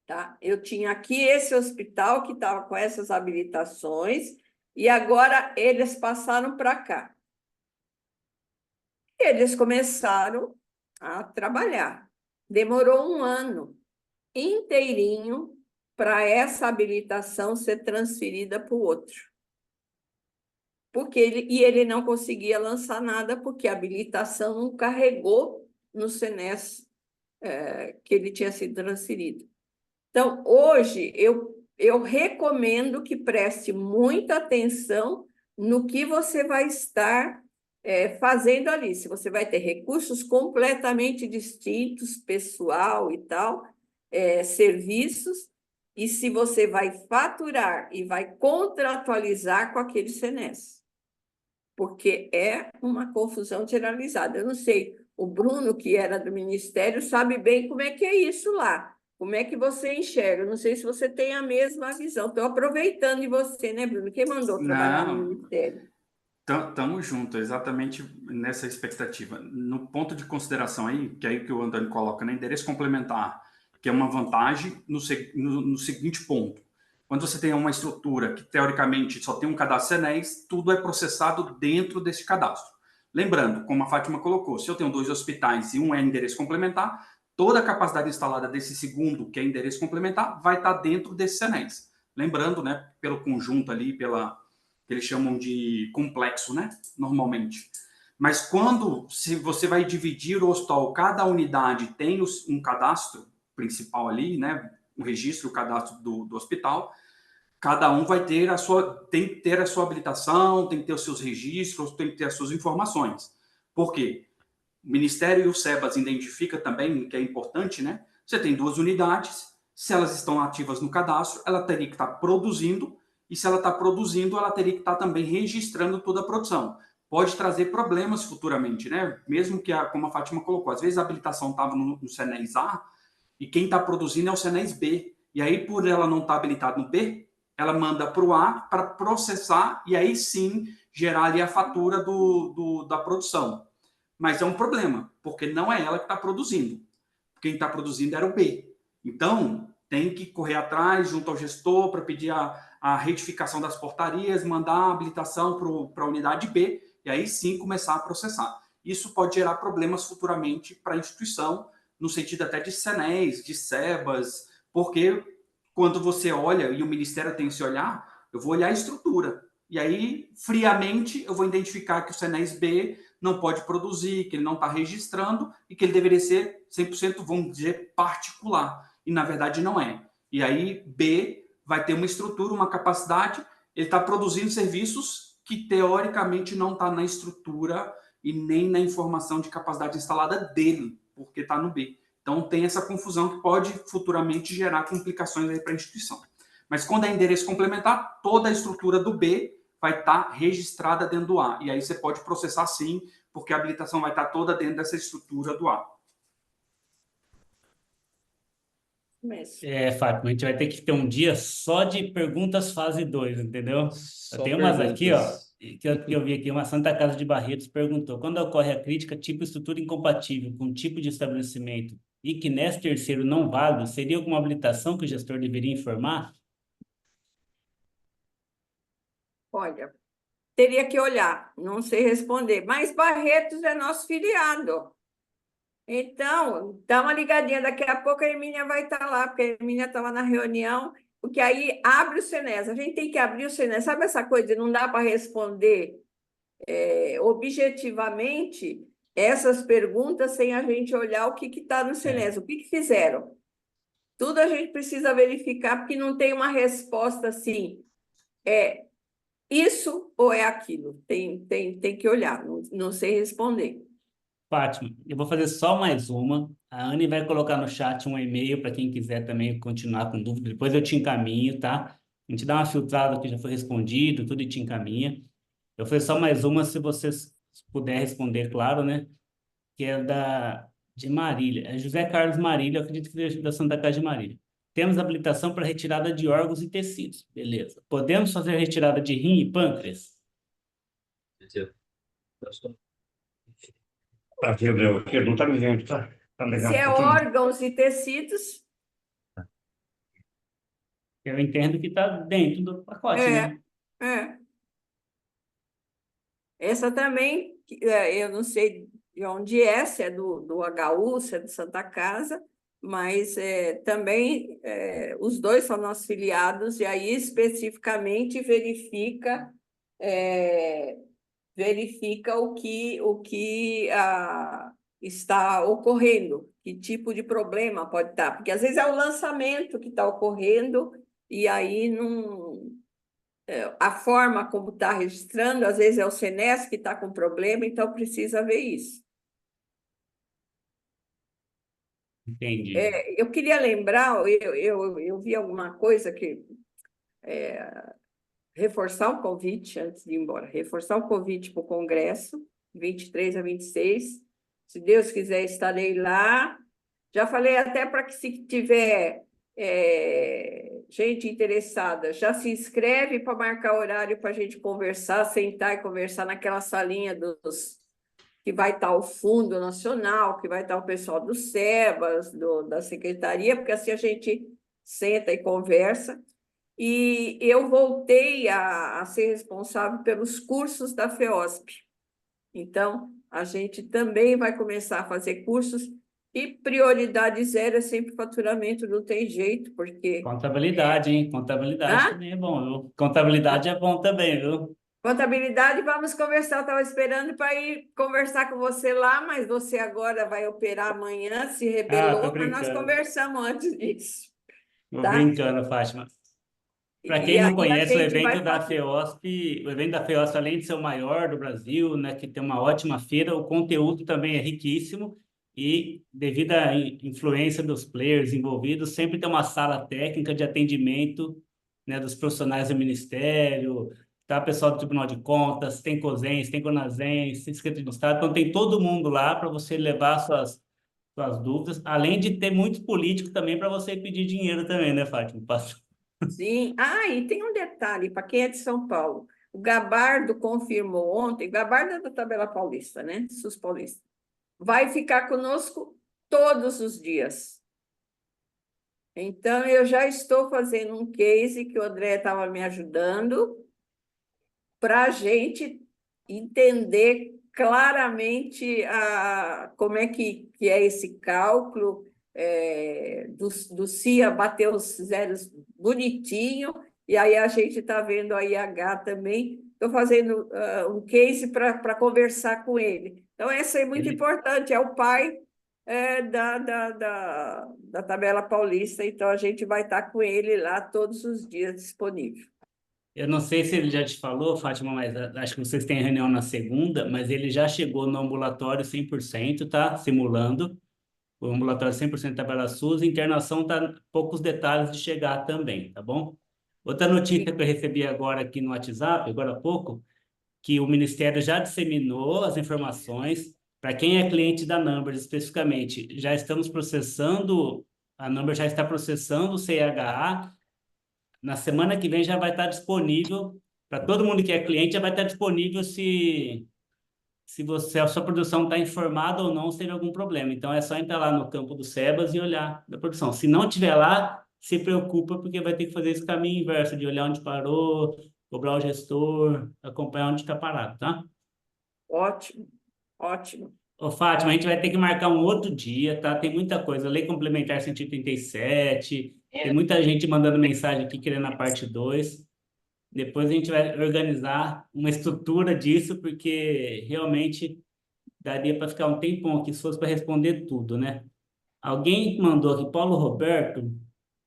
S2: Tá? Eu tinha aqui esse hospital que estava com essas habilitações, e agora eles passaram para cá. Eles começaram a trabalhar. Demorou um ano inteirinho para essa habilitação ser transferida para o outro. Ele não conseguia lançar nada, porque a habilitação não carregou no CNES que ele tinha sido transferido. Então, hoje, eu recomendo que preste muita atenção no que você vai estar fazendo ali. Se você vai ter recursos completamente distintos, pessoal e tal, serviços, e se você vai faturar e vai contratualizar com aquele CNES. Porque é uma confusão generalizada. Eu não sei, o Bruno, que era do Ministério, sabe bem como é que é isso lá. Como é que você enxerga? Eu não sei se você tem a mesma visão. Estou aproveitando de você, né, Bruno? Quem mandou trabalhar no Ministério?
S9: Estamos juntos, exatamente nessa expectativa. No ponto de consideração aí, que é aí que o Antônio coloca, né, endereço complementar, que é uma vantagem no seguinte ponto. Quando você tem uma estrutura que, teoricamente, só tem um cadastro CNES, tudo é processado dentro desse cadastro. Lembrando, como a Fátima colocou, se eu tenho 2 hospitais e um é endereço complementar, toda a capacidade instalada desse segundo, que é endereço complementar, vai estar dentro desse CNES. Lembrando, né, pelo conjunto ali, que eles chamam de complexo, né, normalmente. Mas se você vai dividir o hospital, cada unidade tem um cadastro principal ali, né, o registro, o cadastro do hospital, cada um vai ter tem que ter a sua habilitação, tem que ter os seus registros, tem que ter as suas informações. Por quê? O Ministério e o SEBAS identifica também, que é importante, né? Você tem 2 unidades, se elas estão ativas no cadastro, ela teria que estar produzindo, e se ela está produzindo, ela teria que estar também registrando toda a produção. Pode trazer problemas futuramente, né? Mesmo que, como a Fátima colocou, às vezes a habilitação estava no CNES A, e quem está produzindo é o CNES B. E aí, por ela não estar habilitada no B, ela manda para o A para processar, e aí sim gerar ali a fatura da produção. Mas é um problema, porque não é ela que está produzindo. Quem está produzindo era o B. Então, tem que correr atrás, junto ao gestor, para pedir a retificação das portarias, mandar a habilitação para a unidade B, e aí sim começar a processar. Isso pode gerar problemas futuramente para a instituição, no sentido até de CNES, de SEBAS, porque quando você olha, e o Ministério tem esse olhar, eu vou olhar a estrutura. E aí, friamente, eu vou identificar que o CNES B não pode produzir, que ele não está registrando e que ele deveria ser 100%, vamos dizer, particular. E, na verdade, não é. E aí, B vai ter uma estrutura, uma capacidade, ele está produzindo serviços que, teoricamente, não está na estrutura e nem na informação de capacidade instalada dele, porque está no B. Então, tem essa confusão que pode, futuramente, gerar complicações para a instituição. Mas, quando é endereço complementar, toda a estrutura do B vai estar registrada dentro do A. E aí você pode processar sim, porque a habilitação vai estar toda dentro dessa estrutura do A.
S3: Fátima, a gente vai ter que ter um dia só de perguntas fase 2, entendeu?
S1: Só
S3: Eu tenho umas aqui, ó,
S1: perguntas.
S3: que eu vi aqui, uma Santa Casa de Barretos perguntou, quando ocorre a crítica, tipo estrutura incompatível com tipo de estabelecimento e que nesse terceiro não válido, seria alguma habilitação que o gestor deveria informar?
S2: Olha, teria que olhar, não sei responder, mas Barretos é nosso filiado. Então, dá uma ligadinha, daqui a pouco a Hermínia vai estar lá, porque a Hermínia estava na reunião, porque aí abre o Senes. A gente tem que abrir o Senes. Sabe essa coisa de não dá para responder objetivamente essas perguntas sem a gente olhar o que está no Senes, o que fizeram. Tudo a gente precisa verificar, porque não tem uma resposta assim, é isso ou é aquilo. Tem que olhar, não sei responder.
S3: Fátima, eu vou fazer só mais uma. A Anne vai colocar no chat um e-mail para quem quiser também continuar com dúvida. Depois eu te encaminho, tá? A gente dá uma filtrada que já foi respondido, tudo e te encaminha. Eu vou fazer só mais uma, se vocês puderem responder, claro, né? Que é de Marília. É José Carlos Marília, eu acredito que seja da Santa Casa de Marília. Temos habilitação para retirada de órgãos e tecidos. Beleza. Podemos fazer retirada de rim e pâncreas?
S12: Não está me vendo, tá? Tá legal.
S2: Se é órgãos e tecidos,
S3: Eu entendo que está dentro do pacote, né?
S2: é. Essa também, eu não sei de onde é, se é do HU, se é de Santa Casa, mas também os dois são nossos filiados, e aí especificamente verifica o que está ocorrendo, que tipo de problema pode estar, porque às vezes é o lançamento que está ocorrendo, e aí não. A forma como está registrando, às vezes é o Senes que está com problema, então precisa ver isso.
S3: Entendi.
S2: Eu queria lembrar, eu vi alguma coisa que reforçar o convite antes de ir embora, reforçar o convite para o Congresso, 23 a 26. Se Deus quiser, estarei lá. Já falei até para que, se tiver gente interessada, já se inscreve para marcar horário para a gente conversar, sentar e conversar naquela salinha que vai estar o Fundo Nacional, que vai estar o pessoal do SEBAS, da Secretaria, porque assim a gente senta e conversa. E eu voltei a ser responsável pelos cursos da FEOSP. Então, a gente também vai começar a fazer cursos. E prioridade zero é sempre faturamento, não tem jeito, porque...
S3: Contabilidade, hein? Contabilidade também é bom, viu? Contabilidade é bom também, viu?
S2: Contabilidade, vamos conversar. Eu estava esperando para ir conversar com você lá, mas você agora vai operar amanhã, se rebelou, mas nós conversamos antes disso.
S3: Tô
S2: Tá?
S3: brincando, Fátima. Para quem não conhece, o evento da FEOSP, além de ser o maior do Brasil, né, que tem uma ótima feira, o conteúdo também é riquíssimo e, devido à influência dos players envolvidos, sempre tem uma sala técnica de atendimento, né, dos profissionais do Ministério, tá, pessoal do Tribunal de Contas, tem COSENS, tem CONASENS, tem Secretaria de Estado, então tem todo mundo lá para você levar suas dúvidas, além de ter muito político também para você pedir dinheiro também, né, Fátima?
S2: Sim. E tem um detalhe, para quem é de São Paulo. O Gabardo confirmou ontem, o Gabardo é da Tabela Paulista, né? SUS Paulista. Vai ficar conosco todos os dias. Então, eu já estou fazendo um case que o André estava me ajudando para a gente entender claramente como é que é esse cálculo, do CIA bater os zeros bonitinho, e aí a gente está vendo a IH também. Estou fazendo um case para conversar com ele. Então, essa é muito importante, é o pai da Tabela Paulista, então a gente vai estar com ele lá todos os dias disponível.
S3: Eu não sei se ele já te falou, Fátima, mas acho que vocês têm reunião na segunda, mas ele já chegou no ambulatório 100%, tá? Simulando. O ambulatório 100% tabela SUS, internação tá poucos detalhes de chegar também, tá bom? Outra notícia que eu recebi agora aqui no WhatsApp, agora há pouco, que o Ministério já disseminou as informações para quem é cliente da Numbers especificamente. Já estamos processando, a Numbers já está processando o CIHA. Na semana que vem já vai estar disponível, para todo mundo que é cliente, já vai estar disponível se a sua produção está informada ou não, se teve algum problema. Então, é só entrar lá no campo do SEBAS e olhar da produção. Se não tiver lá, se preocupa, porque vai ter que fazer esse caminho inverso, de olhar onde parou, cobrar o gestor, acompanhar onde está parado, tá?
S2: Ótimo, ótimo.
S3: Ô, Fátima, a gente vai ter que marcar um outro dia, tá? Tem muita coisa. Lei Complementar 187, tem muita gente mandando mensagem aqui querendo a parte 2. Depois a gente vai organizar uma estrutura disso, porque realmente daria para ficar um tempão aqui se fosse para responder tudo, né? Alguém mandou aqui, Paulo Roberto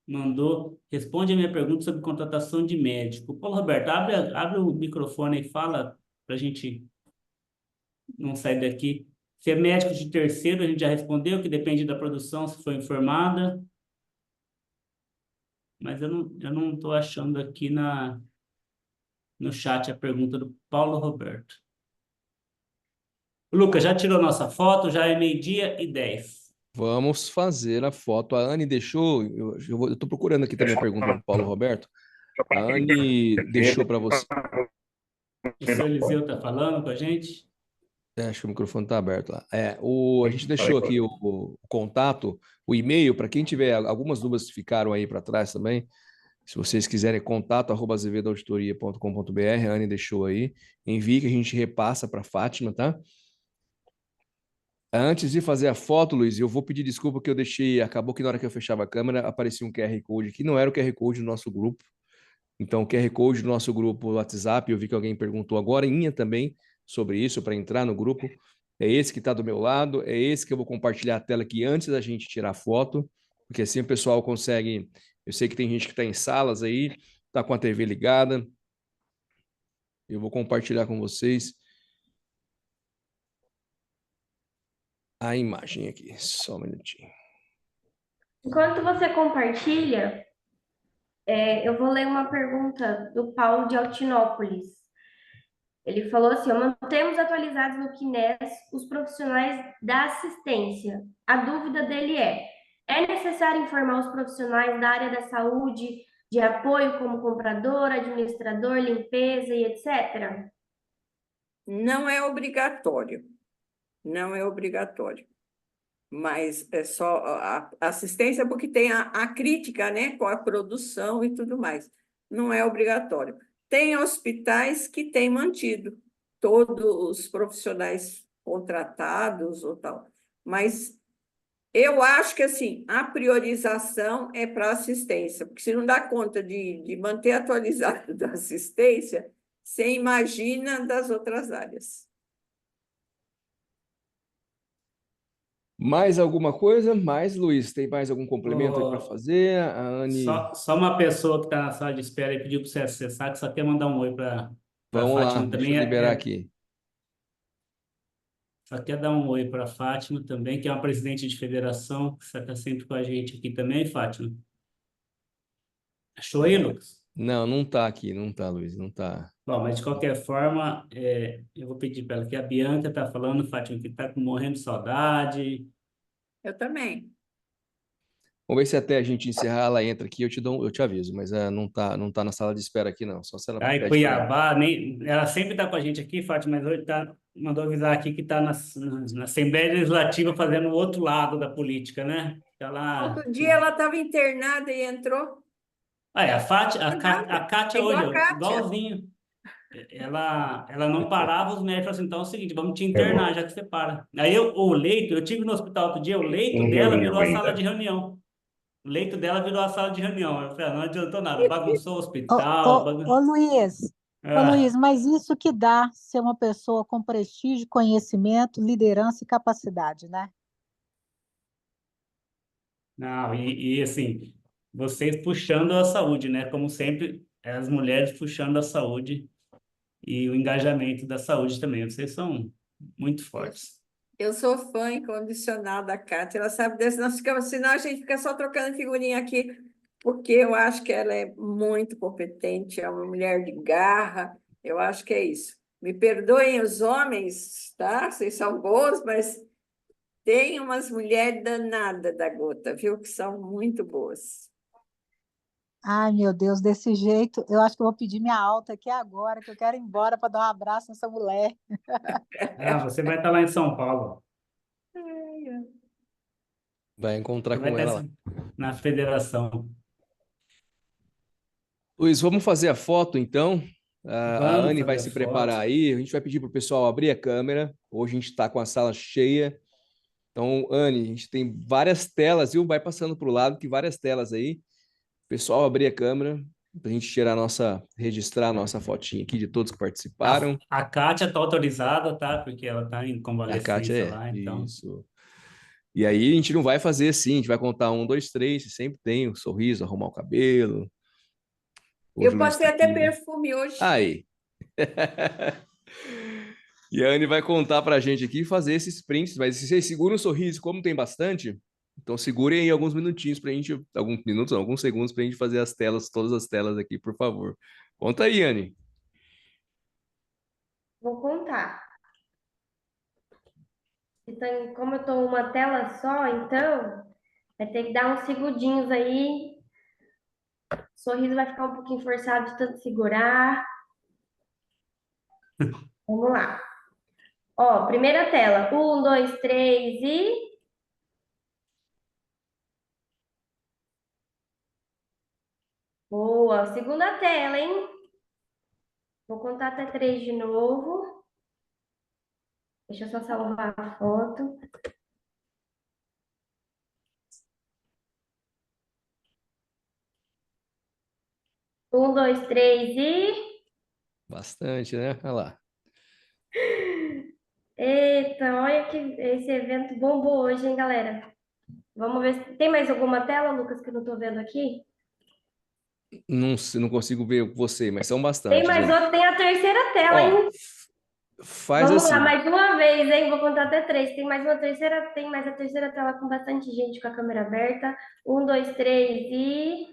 S3: mandou, responde a minha pergunta sobre contratação de médico. Paulo Roberto, abre o microfone e fala para a gente não sair daqui. Se é médico de terceiro, a gente já respondeu, que depende da produção, se foi informada. Mas eu não estou achando aqui no chat a pergunta do Paulo Roberto. Lucas, já tirou nossa foto? Já é 12:10.
S1: Vamos fazer a foto. A Anne deixou. Eu estou procurando aqui também a pergunta do Paulo Roberto. A Anne deixou para você.
S3: O senhor Eliseu está falando com a gente?
S1: Acho que o microfone está aberto lá. A gente deixou aqui o contato, o e-mail, para quem tiver algumas dúvidas que ficaram aí para trás também. Se vocês quiserem, contato@azevedoauditoria.com.br, a Anne deixou aí. Envie que a gente repassa para a Fátima, tá? Antes de fazer a foto, Luiz, eu vou pedir desculpa que eu deixei. Acabou que na hora que eu fechava a câmera aparecia um QR Code que não era o QR Code do nosso grupo. Então, o QR Code do nosso grupo WhatsApp, eu vi que alguém perguntou agora também sobre isso, para entrar no grupo. É esse que está do meu lado, é esse que eu vou compartilhar a tela aqui antes da gente tirar a foto, porque assim o pessoal consegue. Eu sei que tem gente que está em salas aí, está com a TV ligada. Eu vou compartilhar com vocês a imagem aqui, só um minutinho.
S6: Enquanto você compartilha, eu vou ler uma pergunta do Paulo de Altinópolis. Ele falou assim: mantemos atualizados no KNES os profissionais da assistência. A dúvida dele é necessário informar os profissionais da área da saúde de apoio, como comprador, administrador, limpeza e etc.?
S2: Não é obrigatório. Não é obrigatório. Mas é só a assistência, porque tem a crítica, né, com a produção e tudo mais. Não é obrigatório. Tem hospitais que têm mantido todos os profissionais contratados ou tal, mas eu acho que assim, a priorização é para assistência, porque se não dá conta de manter atualizado da assistência, você imagina das outras áreas.
S1: Mais alguma coisa? Mais, Luiz? Tem mais algum complemento aí para fazer? A Anne.
S3: Só uma pessoa que está na sala de espera e pediu para você acessar, que só quer mandar um oi para a
S1: Vamos
S3: Fátima
S1: lá,
S3: também.
S1: deixa eu liberar aqui.
S3: Só quer dar um oi para a Fátima também, que é uma presidente de federação, que está sempre com a gente aqui também, Fátima. Achou aí, Lucas?
S1: Não, não está aqui, não está, Luiz, não está.
S3: Bom, mas de qualquer forma, eu vou pedir para ela que a Bianca está falando, Fátima, que está morrendo de saudade.
S2: Eu também.
S1: Vamos ver se até a gente encerrar, ela entra aqui, eu te aviso, mas não tá na sala de espera aqui, não. Só se ela
S3: Tá em
S1: pede pra ela.
S3: Cuiabá, ela sempre está com a gente aqui, Fátima, mas hoje mandou avisar aqui que está na Assembleia Legislativa fazendo o outro lado da política, né? Tá lá...
S2: Outro dia ela estava internada e entrou.
S3: A Kátia
S2: Igual
S3: hoje,
S2: a Kátia.
S3: igualzinho. Ela não parava, os médicos falaram assim, então é o seguinte, vamos te internar, já que você para. Aí o leito, eu tive no hospital outro dia, o leito dela virou a sala de reunião. O leito dela virou a sala de reunião. Eu falei, não adiantou nada, bagunçou o hospital.
S4: Ô, Luiz, mas isso que dá ser uma pessoa com prestígio, conhecimento, liderança e capacidade, né?
S3: Não, assim, vocês puxando a saúde, né? Como sempre, as mulheres puxando a saúde e o engajamento da saúde também. Vocês são muito fortes.
S2: Eu sou fã incondicional da Kátia, ela sabe desse, nós ficamos, senão a gente fica só trocando figurinha aqui. porque eu acho que ela é muito competente, é uma mulher de garra, eu acho que é isso. Me perdoem os homens, tá? Vocês são bons, mas tem umas mulheres danadas da Gota, viu? Que são muito boas.
S4: Ai, meu Deus, desse jeito, eu acho que eu vou pedir minha alta aqui agora, que eu quero ir embora para dar um abraço nessa mulher.
S3: Ah, você vai estar lá em São Paulo.
S1: Vai encontrar
S3: Você vai
S1: com ela lá.
S3: estar na federação.
S1: Luiz, vamos fazer a foto então. A
S3: Vamos
S1: Anne vai
S3: fazer
S1: se
S3: a
S1: preparar
S3: foto.
S1: aí. A gente vai pedir para o pessoal abrir a câmera. Hoje a gente está com a sala cheia. Então, Anne, a gente tem várias telas, viu? Vai passando para o lado, que várias telas aí. Pessoal, abrir a câmera para a gente registrar a nossa fotinha aqui de todos que participaram.
S3: A Kátia está autorizada, tá? Porque ela está em
S1: A
S3: convalescência
S1: Kátia
S3: lá, então.
S1: isso. E aí a gente não vai fazer assim, a gente vai contar 1, 2, 3, sempre tem um sorriso, arrumar o cabelo. Hoje
S2: Eu
S1: o Luiz
S2: passei
S1: tá
S2: até
S1: aqui.
S2: perfume hoje.
S1: Aí. E a Anne vai contar pra gente aqui e fazer esses prints, mas se vocês seguram o sorriso, como tem bastante, então segurem aí alguns minutinhos pra gente, alguns minutos, não, alguns segundos pra gente fazer as telas, todas as telas aqui, por favor. Conta aí, Anne.
S6: Vou contar. Então, como eu estou uma tela só, então vai ter que dar uns segundinhos aí. O sorriso vai ficar um pouquinho forçado de tanto segurar. Vamos lá. Ó, primeira tela. 1, 2, 3 e... Boa. Segunda tela, hein? Vou contar até 3 de novo. Deixa eu só salvar a foto. 1, 2, 3 e...
S1: Bastante, né? Olha lá.
S6: Eita, olha que esse evento bombou hoje, hein, galera? Vamos ver se tem mais alguma tela, Lucas, que eu não tô vendo aqui?
S1: Não consigo ver você, mas são
S6: Tem
S1: bastante,
S6: mais
S1: gente.
S6: outra, tem a terceira tela,
S1: Ó,
S6: hein?
S1: faz
S6: Vamos lá,
S1: assim.
S6: mais uma vez, hein? Vou contar até 3. Tem mais uma terceira, tem mais a terceira tela com bastante gente com a câmera aberta. 1, 2, 3 e...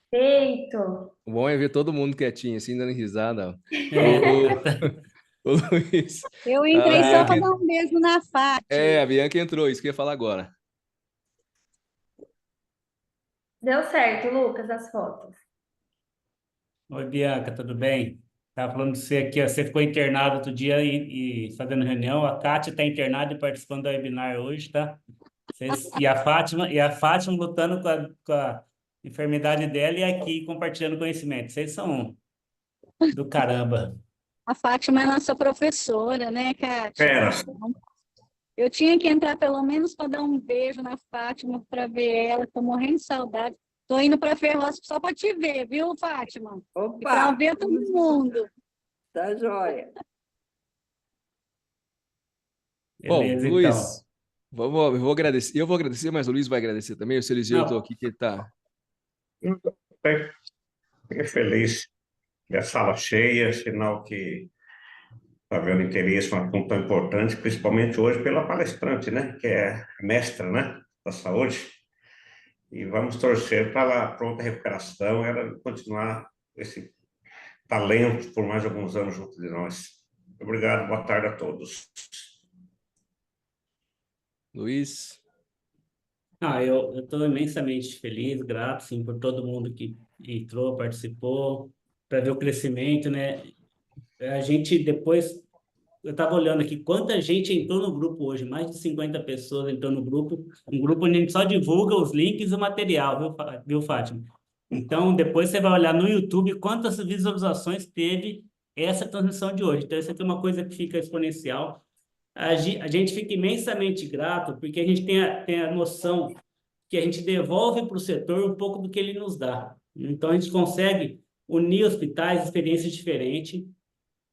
S6: Feito!
S1: O bom é ver todo mundo quietinho, assim, dando risada. Ó. Ô, Luiz.
S4: Eu
S1: A
S4: entrei só
S1: Bianca,
S4: para dar um beijo na Fátima.
S1: a Bianca entrou, isso que eu ia falar agora.
S6: Deu certo, Lucas, as fotos.
S3: Oi, Bianca, tudo bem? Estava falando de você aqui, ó, você ficou internado outro dia e fazendo reunião. A Kátia está internada e participando do webinar hoje, tá? E a Fátima lutando com a enfermidade dela e aqui compartilhando conhecimento. Vocês são do caramba.
S4: A Fátima é nossa professora, né, Kátia?
S12: Pera,
S4: Eu tinha que entrar pelo menos para dar um beijo na Fátima, para ver ela, tô morrendo de saudade. Tô indo para Ferroz só para te ver, viu, Fátima? E para
S2: Opa,
S4: ver todo mundo.
S2: tá joia.
S1: Bom,
S3: Beleza, então.
S1: Luiz, eu vou agradecer, mas o Luiz vai agradecer também. O seu Eliseu, eu estou
S3: Não,
S1: aqui, que ele tá.
S12: fiquei feliz da sala cheia, sinal que está havendo interesse em um assunto tão importante, principalmente hoje pela palestrante, né, que é a mestra, né, da saúde. E vamos torcer para a pronta recuperação, ela continuar esse talento por mais alguns anos junto de nós. Obrigado, boa tarde a todos.
S1: Luiz,
S3: eu estou imensamente feliz, grato, sim, por todo mundo que entrou, participou, para ver o crescimento, né? A gente depois, eu estava olhando aqui, quanta gente entrou no grupo hoje, mais de 50 pessoas entrou no grupo, um grupo onde a gente só divulga os links e o material, viu, Fátima? Então, depois você vai olhar no YouTube quantas visualizações teve essa transmissão de hoje. Então, isso aqui é uma coisa que fica exponencial. A gente fica imensamente grato porque a gente tem a noção que a gente devolve para o setor um pouco do que ele nos dá. Então, a gente consegue unir hospitais, experiências diferentes,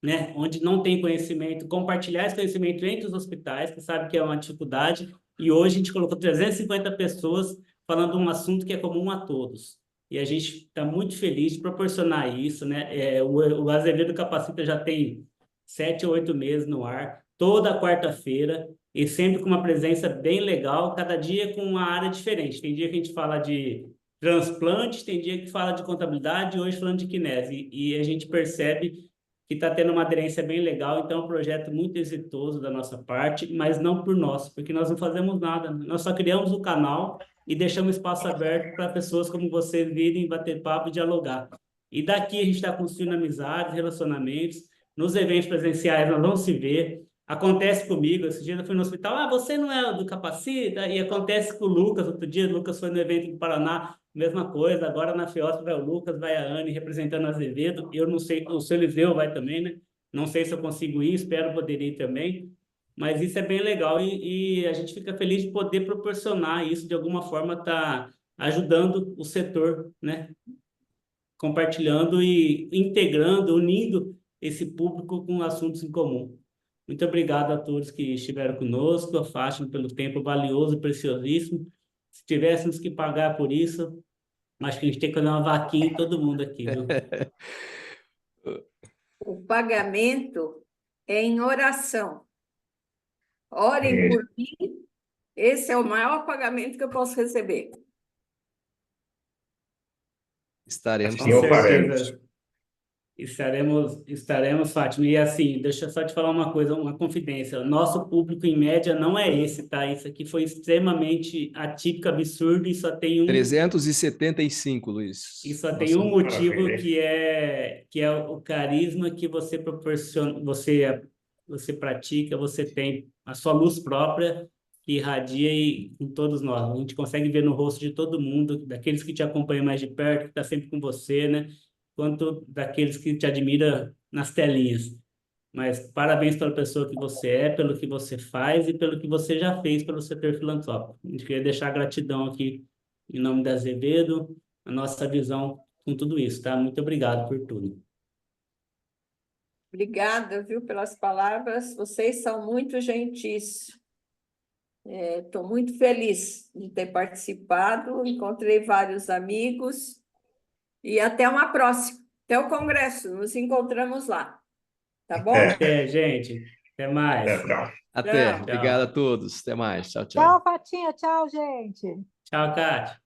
S3: né? Onde não tem conhecimento, compartilhar esse conhecimento entre os hospitais, que sabe que é uma dificuldade, e hoje a gente colocou 350 pessoas falando um assunto que é comum a todos. E a gente está muito feliz de proporcionar isso, né? O Azevedo Capacita já tem 7 ou 8 meses no ar, toda quarta-feira, e sempre com uma presença bem legal, cada dia com uma área diferente. Tem dia que a gente fala de transplantes, tem dia que fala de contabilidade, e hoje falando de kinese. E a gente percebe que está tendo uma aderência bem legal, então é um projeto muito exitoso da nossa parte, mas não por nós, porque nós não fazemos nada. Nós só criamos o canal e deixamos espaço aberto para pessoas como você virem bater papo e dialogar. E daqui a gente está construindo amizades, relacionamentos. Nos eventos presenciais nós vamos se ver. Acontece comigo, esse dia eu fui no hospital, você não é do Capacita? E acontece com o Lucas, outro dia o Lucas foi no evento do Paraná, mesma coisa, agora na FIOSP vai o Lucas, vai a Anne representando a Azevedo, eu não sei, o seu Eliseu vai também, né? Não sei se eu consigo ir, espero poder ir também, mas isso é bem legal e a gente fica feliz de poder proporcionar isso, de alguma forma tá ajudando o setor, né? Compartilhando e integrando, unindo esse público com assuntos em comum. Muito obrigado a todos que estiveram conosco, a Fátima pelo tempo valioso, preciosíssimo. Se tivéssemos que pagar por isso, acho que a gente tem que fazer uma vaquinha em todo mundo aqui, viu?
S2: O pagamento é em oração. Orem por mim, esse é o maior pagamento que eu posso receber.
S1: Estaremos.
S3: Com certeza. Estaremos, Fátima. E assim, deixa eu só te falar uma coisa, uma confidência. Nosso público, em média, não é esse, tá? Isso aqui foi extremamente atípico, absurdo, e só tem
S1: 375, Luiz.
S3: E só tem um motivo que é o carisma que você proporciona, você pratica, você tem a sua luz própria que irradia com todos nós. A gente consegue ver no rosto de todo mundo, daqueles que te acompanham mais de perto, que está sempre com você, né? Quanto daqueles que te admiram nas telinhas. Mas parabéns pela pessoa que você é, pelo que você faz e pelo que você já fez pelo setor filantrópico. A gente queria deixar gratidão aqui em nome da Azevedo, a nossa visão com tudo isso, tá? Muito obrigado por tudo.
S2: Obrigada, viu, pelas palavras. Vocês são muito gentis. Estou muito feliz de ter participado, encontrei vários amigos e até uma próxima. Até o congresso, nos encontramos lá. Tá bom?
S3: Até, gente. Até mais.
S1: Até.
S2: Tchau.
S1: Obrigado a todos. Até mais. Tchau, tchau.
S4: Tchau, Fatinha. Tchau, gente.
S3: Tchau, Cátia.